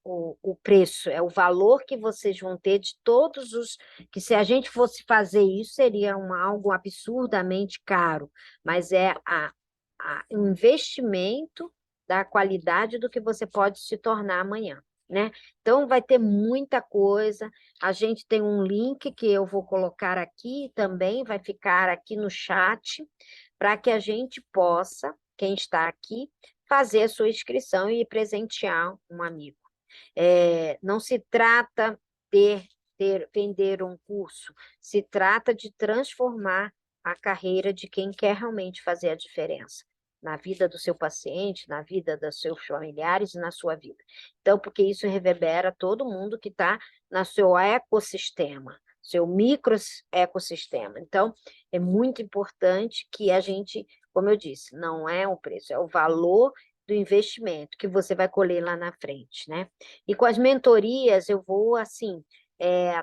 o preço, é o valor que vocês vão ter de todos os... Que se a gente fosse fazer isso, seria algo absurdamente caro, mas um investimento da qualidade do que você pode se tornar amanhã, né? Então, vai ter muita coisa. A gente tem um link que eu vou colocar aqui também, vai ficar aqui no chat, para que a gente possa, quem está aqui, fazer a sua inscrição e presentear um amigo. Não se trata de vender um curso, se trata de transformar a carreira de quem quer realmente fazer a diferença na vida do seu paciente, na vida dos seus familiares e na sua vida. Então, porque isso reverbera todo mundo que está no seu ecossistema, seu micro ecossistema. Então, é muito importante que a gente, como eu disse, não é o preço, é o valor do investimento que você vai colher lá na frente, né? E com as mentorias eu vou, assim,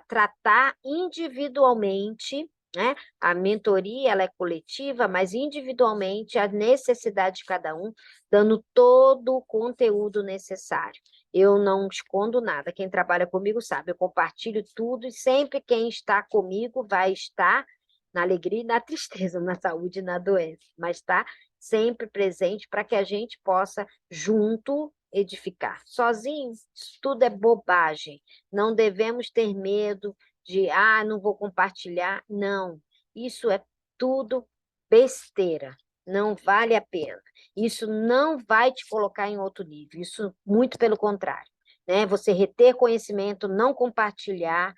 tratar individualmente, né? A mentoria, ela é coletiva, mas individualmente a necessidade de cada um, dando todo o conteúdo necessário. Eu não escondo nada, quem trabalha comigo sabe, eu compartilho tudo e sempre quem está comigo vai estar na alegria e na tristeza, na saúde e na doença, mas está sempre presente para que a gente possa, junto, edificar. Sozinho, isso tudo é bobagem. Não devemos ter medo de, não vou compartilhar. Não, isso é tudo besteira. Não vale a pena. Isso não vai te colocar em outro nível. Isso, muito pelo contrário. Né? Você reter conhecimento, não compartilhar,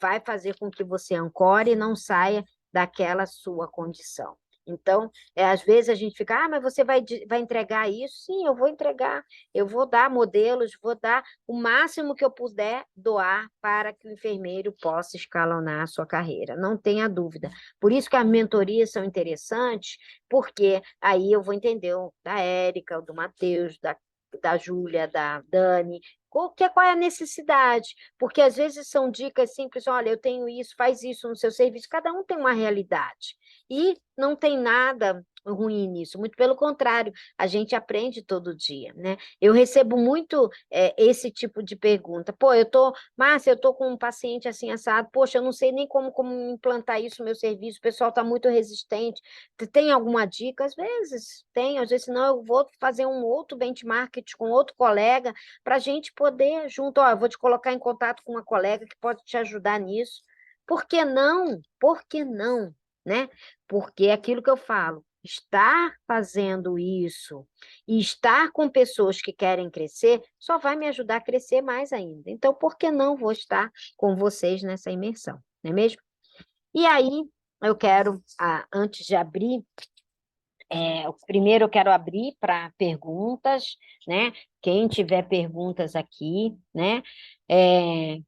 vai fazer com que você ancore e não saia daquela sua condição. Então, às vezes a gente fica, mas você vai entregar isso? Sim, eu vou entregar. Eu vou dar modelos, vou dar o máximo que eu puder doar para que o enfermeiro possa escalonar a sua carreira. Não tenha dúvida. Por isso que as mentorias são interessantes, porque aí eu vou entender o da Érica, o do Matheus, da Júlia, da Dani, qual é a necessidade? Porque às vezes são dicas simples, olha, eu tenho isso, faz isso no seu serviço, cada um tem uma realidade. E não tem nada ruim nisso, muito pelo contrário, a gente aprende todo dia, né? Eu recebo muito esse tipo de pergunta. Pô, Márcia, eu tô com um paciente assim assado, poxa, eu não sei nem como implantar isso no meu serviço, o pessoal está muito resistente. Tem alguma dica? Às vezes tem, às vezes não, eu vou fazer um outro benchmark com outro colega para a gente poder junto, eu vou te colocar em contato com uma colega que pode te ajudar nisso. Por que não? Por que não? Né? Porque é aquilo que eu falo, estar fazendo isso e estar com pessoas que querem crescer só vai me ajudar a crescer mais ainda. Então, por que não vou estar com vocês nessa imersão, não é mesmo? E aí, eu quero, antes de abrir, primeiro eu quero abrir para perguntas, né? Quem tiver perguntas aqui, né? É,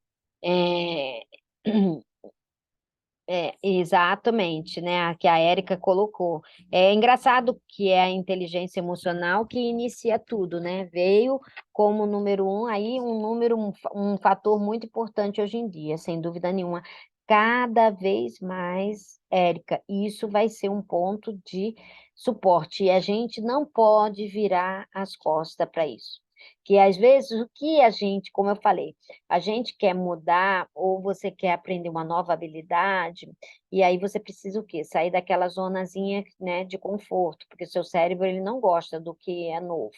é, exatamente, né? Que a Érica colocou. É engraçado que é a inteligência emocional que inicia tudo, né? Veio como número um, aí um fator muito importante hoje em dia, sem dúvida nenhuma. cada vez mais, Érica, isso vai ser um ponto de suporte, e a gente não pode virar as costas para isso. Que às vezes o que a gente, como eu falei, a gente quer mudar, ou você quer aprender uma nova habilidade, e aí você precisa o quê? Sair daquela zonazinha, né, de conforto, porque o seu cérebro ele não gosta do que é novo,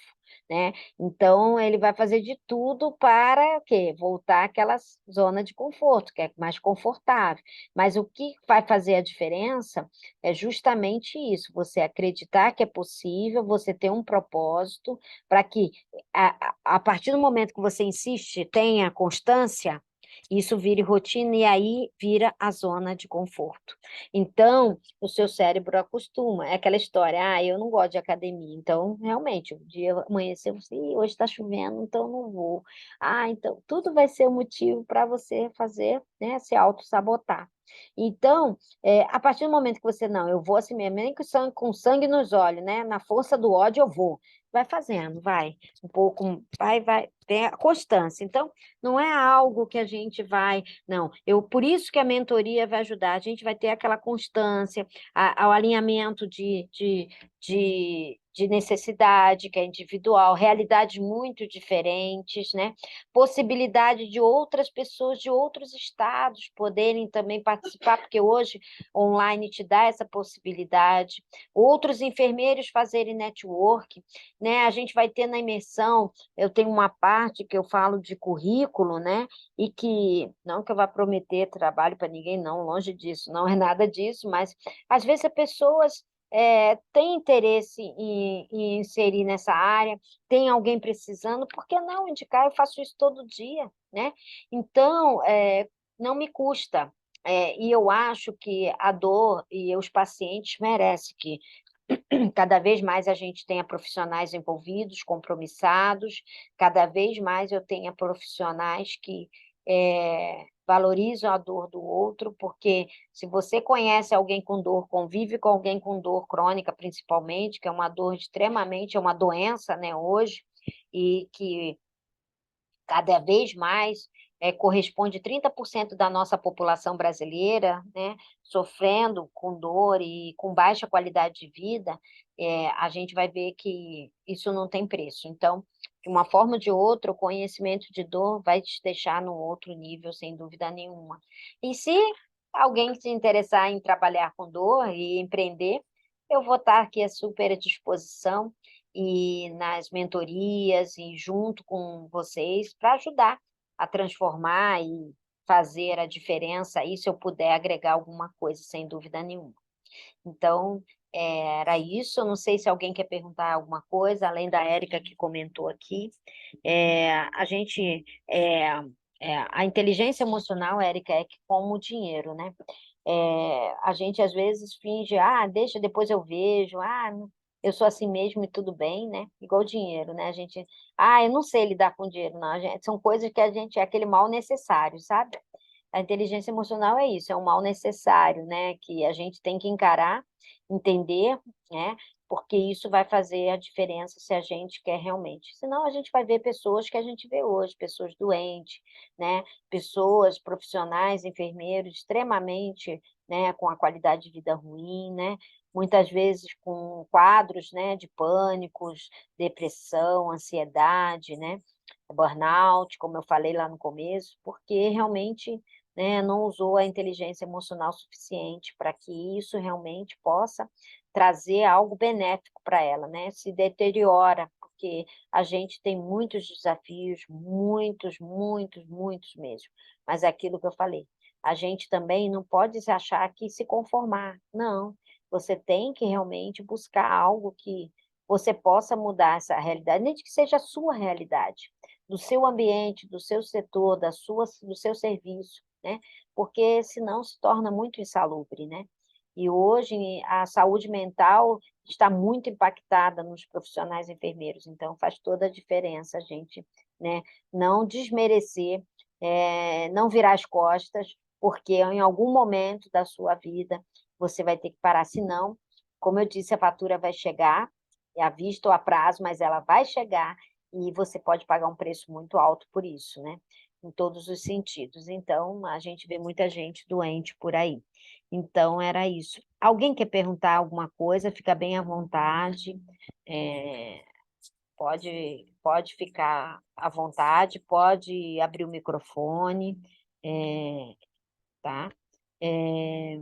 né? Então ele vai fazer de tudo para o quê? Voltar àquela zona de conforto, que é mais confortável. Mas o que vai fazer a diferença é justamente isso, você acreditar que é possível, você ter um propósito, para que a partir do momento que você insiste, tenha constância, isso vire rotina e aí vira a zona de conforto. Então, o seu cérebro acostuma. É aquela história, eu não gosto de academia, então, realmente, o dia amanheceu, assim, hoje está chovendo, então não vou. Então, tudo vai ser um motivo para você fazer, né, se auto-sabotar. Então, a partir do momento que você, não, eu vou assim mesmo, nem com sangue nos olhos, né, na força do ódio eu vou. Vai fazendo, vai, um pouco, vai, tem a constância. Então, não é algo que a gente vai, não, por isso que a mentoria vai ajudar, a gente vai ter aquela constância, ao alinhamento de necessidade, que é individual, realidades muito diferentes, né? Possibilidade de outras pessoas de outros estados poderem também participar, porque hoje online te dá essa possibilidade, outros enfermeiros fazerem network, né? A gente vai ter na imersão, eu tenho uma parte que eu falo de currículo, né? E que, não que eu vá prometer trabalho para ninguém, não, longe disso, não é nada disso, mas às vezes as pessoas têm interesse em inserir nessa área, tem alguém precisando, por que não indicar? Eu faço isso todo dia, né? Então, não me custa. E eu acho que a dor e os pacientes merecem que cada vez mais a gente tenha profissionais envolvidos, compromissados, cada vez mais eu tenha profissionais que valorizam a dor do outro, porque se você conhece alguém com dor, convive com alguém com dor crônica, principalmente, que é uma dor extremamente, é uma doença, né, hoje, e que cada vez mais corresponde 30% da nossa população brasileira, né, sofrendo com dor e com baixa qualidade de vida, a gente vai ver que isso não tem preço. Então, de uma forma ou de outra, o conhecimento de dor vai te deixar num outro nível, sem dúvida nenhuma. E se alguém se interessar em trabalhar com dor e empreender, eu vou estar aqui à super disposição e nas mentorias e junto com vocês para ajudar a transformar e fazer a diferença aí, se eu puder agregar alguma coisa, sem dúvida nenhuma. Então, era isso. Eu não sei se alguém quer perguntar alguma coisa, além da Érica que comentou aqui. A gente, a inteligência emocional, Érica, é que como o dinheiro, né? A gente às vezes finge, deixa, depois eu vejo, eu sou assim mesmo e tudo bem, né? Igual dinheiro, né? A gente, eu não sei lidar com dinheiro, não. São coisas que a gente, é aquele mal necessário, sabe? A inteligência emocional é isso, é um mal necessário, né? Que a gente tem que encarar, entender, né? Porque isso vai fazer a diferença se a gente quer realmente. Senão a gente vai ver pessoas que a gente vê hoje, pessoas doentes, né? Pessoas, profissionais, enfermeiros, extremamente, né, com a qualidade de vida ruim, né? Muitas vezes com quadros, né, de pânicos, depressão, ansiedade, né? Burnout, como eu falei lá no começo, porque realmente, né, não usou a inteligência emocional suficiente para que isso realmente possa trazer algo benéfico para ela, né? Se deteriora, porque a gente tem muitos desafios, muitos, muitos, muitos mesmo. Mas é aquilo que eu falei, a gente também não pode se achar que se conformar. Não, você tem que realmente buscar algo que você possa mudar essa realidade, nem que seja a sua realidade, do seu ambiente, do seu setor, do seu serviço, né? Porque senão se torna muito insalubre, né? E hoje a saúde mental está muito impactada nos profissionais enfermeiros, então faz toda a diferença a gente, né, não desmerecer, não virar as costas, porque em algum momento da sua vida você vai ter que parar, senão, como eu disse, a fatura vai chegar, é à vista ou a prazo, mas ela vai chegar e você pode pagar um preço muito alto por isso, né? em todos os sentidos. Então, a gente vê muita gente doente por aí. Então, era isso. Alguém quer perguntar alguma coisa, fica bem à vontade, é, pode ficar à vontade, pode abrir o microfone, tá? É,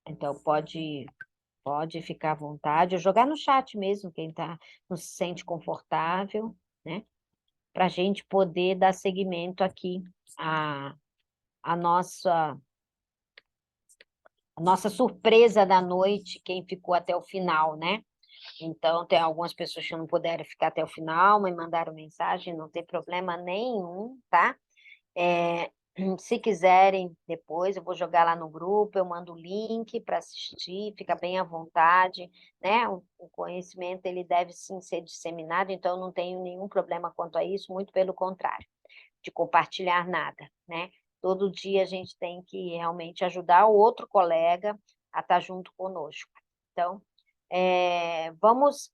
então, pode ficar à vontade, ou jogar no chat mesmo, quem não se sente confortável, né? Para a gente poder dar seguimento aqui à nossa surpresa da noite, quem ficou até o final, né? Então, tem algumas pessoas que não puderam ficar até o final, me mandaram mensagem, não tem problema nenhum, tá? Se quiserem, depois eu vou jogar lá no grupo, eu mando o link para assistir, fica bem à vontade, né? O conhecimento, ele deve sim ser disseminado, então eu não tenho nenhum problema quanto a isso, muito pelo contrário, de compartilhar nada, né? Todo dia a gente tem que realmente ajudar o outro colega a estar junto conosco. Então, vamos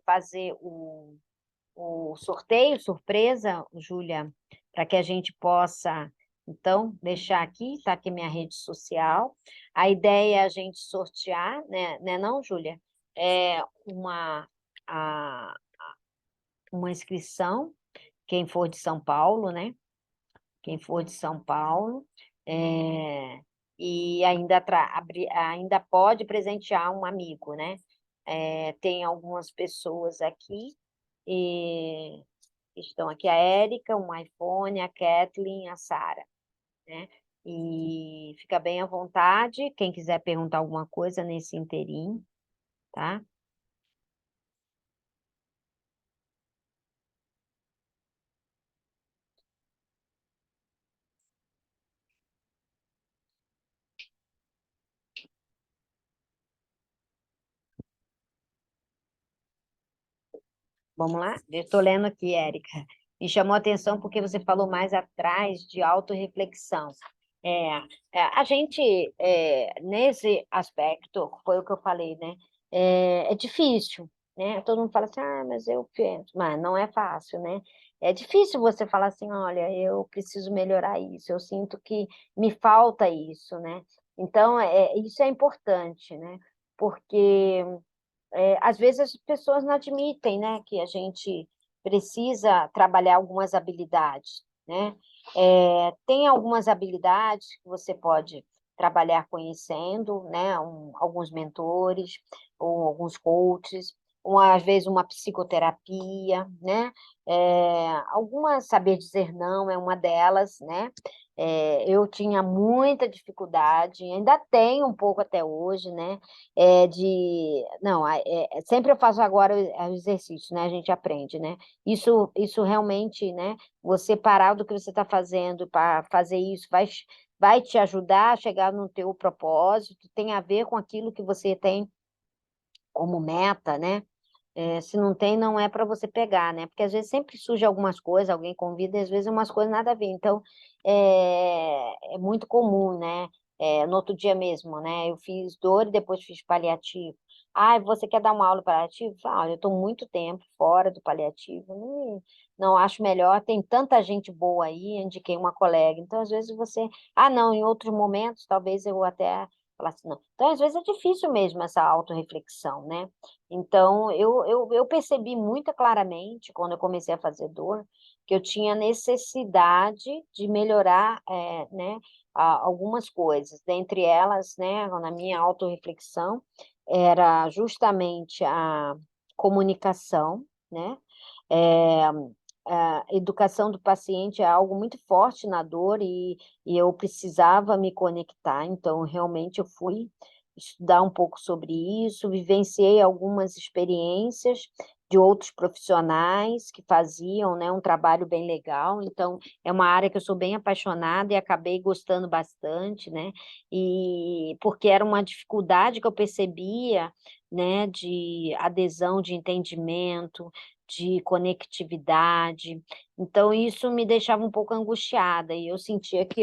fazer o sorteio, surpresa, Júlia, para que a gente possa, então, deixar aqui, está aqui minha rede social. A ideia é a gente sortear, né não, Júlia? É a, uma inscrição, quem for de São Paulo, né? Quem for de São Paulo, e ainda pode presentear um amigo, né? Tem algumas pessoas aqui, e estão aqui a Érica, um iPhone, a Kathleen, a Sara, né? E fica bem à vontade, quem quiser perguntar alguma coisa nesse inteirinho, tá? Vamos lá? Eu estou lendo aqui, Érica. Me chamou a atenção porque você falou mais atrás de autorreflexão. É, a gente, nesse aspecto, foi o que eu falei, né? É difícil, né? Todo mundo fala assim, mas eu penso, mas não é fácil, né? É difícil você falar assim, olha, eu preciso melhorar isso, eu sinto que me falta isso, né? Então, isso é importante, né? Porque às vezes as pessoas não admitem, né, que a gente precisa trabalhar algumas habilidades, né? Tem algumas habilidades que você pode trabalhar conhecendo, né, alguns mentores ou alguns coaches, ou às vezes uma psicoterapia, né? Alguma saber dizer não é uma delas, né? Eu tinha muita dificuldade, ainda tenho um pouco até hoje, né? Não, sempre eu faço agora o exercício, né? A gente aprende, né? Isso realmente, né? Você parar do que você está fazendo para fazer isso vai te ajudar a chegar no teu propósito, tem a ver com aquilo que você tem como meta, né? Se não tem, não é para você pegar, né? Porque às vezes sempre surge algumas coisas, alguém convida, e às vezes umas coisas nada a ver. Então, é muito comum, né? No outro dia mesmo, né? Eu fiz dor e depois fiz paliativo. Você quer dar uma aula paliativo? Olha, eu estou muito tempo fora do paliativo, não acho melhor. Tem tanta gente boa aí, indiquei uma colega. Então, às vezes você. Não, em outros momentos, talvez eu até falasse, não. Então, às vezes é difícil mesmo essa autorreflexão, né? Então, eu percebi muito claramente, quando eu comecei a fazer dor, que eu tinha necessidade de melhorar, né, algumas coisas. Dentre elas, né, na minha autorreflexão, era justamente a comunicação, né? É, a educação do paciente é algo muito forte na dor e eu precisava me conectar, então realmente eu fui estudar um pouco sobre isso, vivenciei algumas experiências de outros profissionais que faziam, né, um trabalho bem legal, então é uma área que eu sou bem apaixonada e acabei gostando bastante, né, e porque era uma dificuldade que eu percebia, né, de adesão, de entendimento, de conectividade. Então, isso me deixava um pouco angustiada, e eu sentia que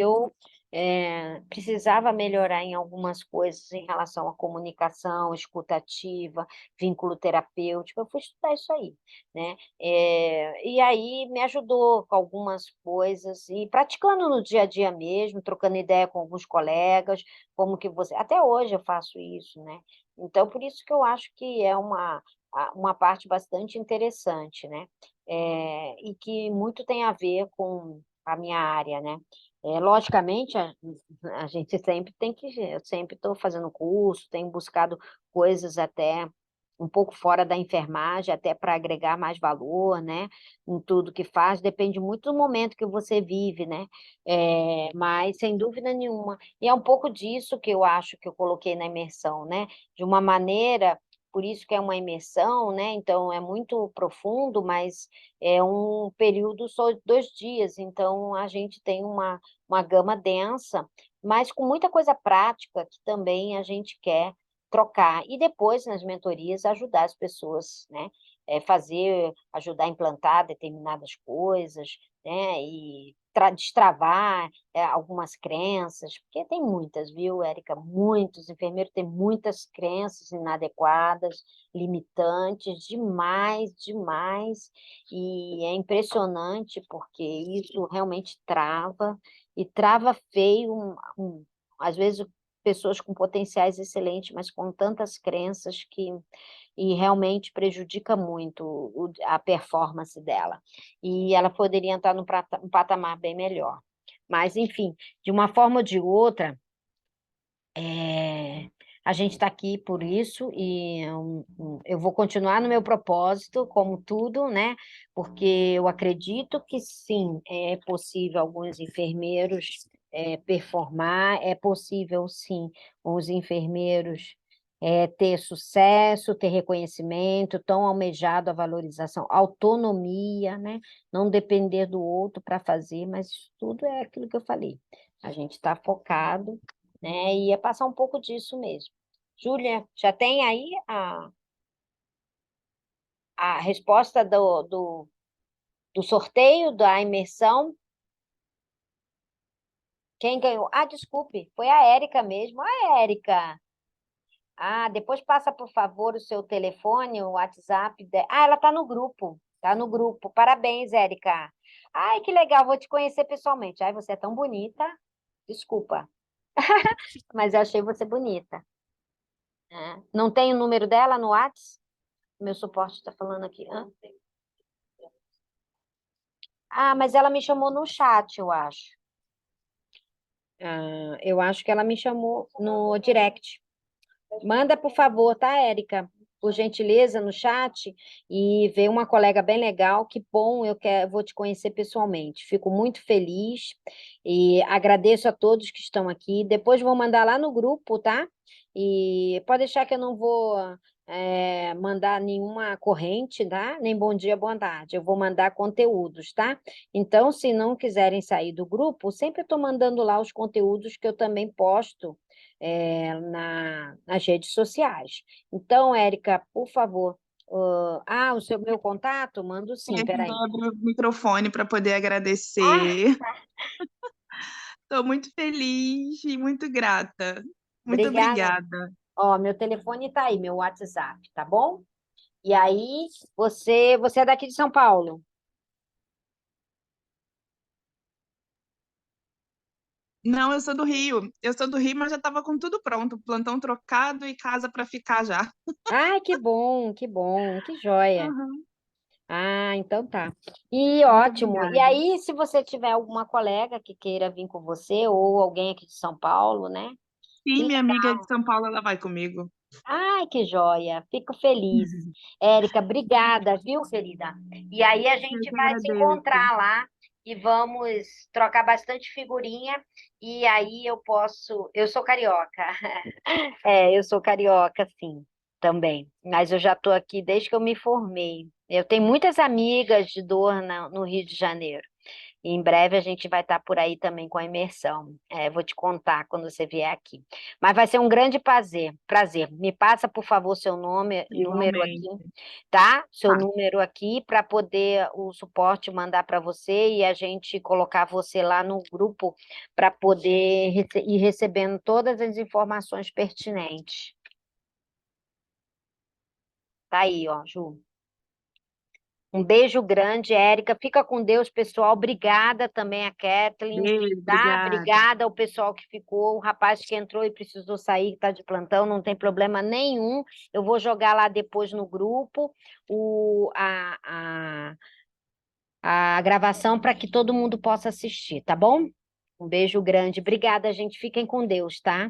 precisava melhorar em algumas coisas em relação à comunicação, escutativa, vínculo terapêutico. Eu fui estudar isso aí, né? E aí me ajudou com algumas coisas, e praticando no dia a dia mesmo, trocando ideia com alguns colegas, como que você... Até hoje eu faço isso, né? Então, por isso que eu acho que é uma parte bastante interessante, né? E que muito tem a ver com a minha área, né? Logicamente, a gente sempre tem que... Eu sempre estou fazendo curso, tenho buscado coisas até um pouco fora da enfermagem, até para agregar mais valor, né? Em tudo que faz, depende muito do momento que você vive, né? Mas, sem dúvida nenhuma, e é um pouco disso que eu acho que eu coloquei na imersão, né? De uma maneira, por isso que é uma imersão, né? Então, é muito profundo, mas é um período só de 2 dias, então a gente tem uma gama densa, mas com muita coisa prática que também a gente quer trocar. E depois, nas mentorias, ajudar as pessoas, né? Ajudar a implantar determinadas coisas, né? E destravar algumas crenças, porque tem muitas, viu, Érica? Muitos enfermeiros têm muitas crenças inadequadas, limitantes, demais, demais, e é impressionante porque isso realmente trava, e trava feio, às vezes pessoas com potenciais excelentes, mas com tantas crenças e realmente prejudica muito a performance dela. E ela poderia entrar num patamar bem melhor. Mas, enfim, de uma forma ou de outra, a gente está aqui por isso, e eu vou continuar no meu propósito, como tudo, né? Porque eu acredito que sim, é possível alguns enfermeiros performar, é possível sim os enfermeiros ter sucesso, ter reconhecimento, tão almejado a valorização, autonomia, né? Não depender do outro para fazer, mas isso tudo é aquilo que eu falei. A gente está focado, né? E ia passar um pouco disso mesmo. Júlia, já tem aí a resposta do sorteio da imersão? Quem ganhou? Ah, desculpe, foi a Érica mesmo. Ah, Érica. Ah, depois passa, por favor, o seu telefone, o WhatsApp. Ah, ela está no grupo. Está no grupo. Parabéns, Érica. Ai, que legal, vou te conhecer pessoalmente. Ai, você é tão bonita. Desculpa, mas eu achei você bonita. Não tem o número dela no WhatsApp? Meu suporte está falando aqui. Mas ela me chamou no chat, eu acho. Eu acho que ela me chamou no direct. Manda, por favor, tá, Érica? Por gentileza, no chat, e vê uma colega bem legal. Que bom, vou te conhecer pessoalmente. Fico muito feliz e agradeço a todos que estão aqui. Depois vou mandar lá no grupo, tá? E pode deixar que eu não vou mandar nenhuma corrente, tá? Nem bom dia, boa tarde. Eu vou mandar conteúdos, tá? Então, se não quiserem sair do grupo, sempre estou mandando lá os conteúdos que eu também posto nas redes sociais. Então, Érica, por favor. O meu contato? Mando sim, peraí. Abro o microfone para poder Ah, agradecer. Estou muito feliz e muito grata. Muito obrigada. obrigada. Ó, meu telefone está aí, meu WhatsApp, tá bom? E aí, você é daqui de São Paulo? Não, eu sou do Rio. Eu sou do Rio, mas já estava com tudo pronto, plantão trocado e casa para ficar já. Ai, que bom, que joia. Uhum. Então tá. E Muito ótimo. E obrigada. aí, se você tiver alguma colega que queira vir com você, ou alguém aqui de São Paulo, né? Sim, Que minha amiga de São Paulo, ela vai comigo. Ai, que joia! Fico feliz. Érica, obrigada, viu, querida? E aí a Eu gente que vai se agradeço. encontrar lá e vamos trocar bastante figurinha. E aí eu posso. Eu sou carioca. Eu sou carioca, sim, também. Mas eu já estou aqui desde que eu me formei. Eu tenho muitas amigas de dor no Rio de Janeiro. E em breve a gente vai estar por aí também com a imersão. Vou te contar quando você vier aqui. Mas vai ser um grande prazer. Me passa, por favor, seu número aqui, Igualmente. tá? Seu Tá. número aqui para poder o suporte mandar para você e a gente colocar você lá no grupo para poder ir recebendo todas as informações pertinentes. Tá aí, ó, Ju. Um beijo grande, Érica. Fica com Deus, pessoal. Obrigada também a Kathleen, Beijo, tá? obrigada. Obrigada ao pessoal que ficou. O rapaz que entrou e precisou sair, que está de plantão, não tem problema nenhum. Eu vou jogar lá depois no grupo a gravação para que todo mundo possa assistir, tá bom? Um beijo grande. Obrigada, gente. Fiquem com Deus, tá?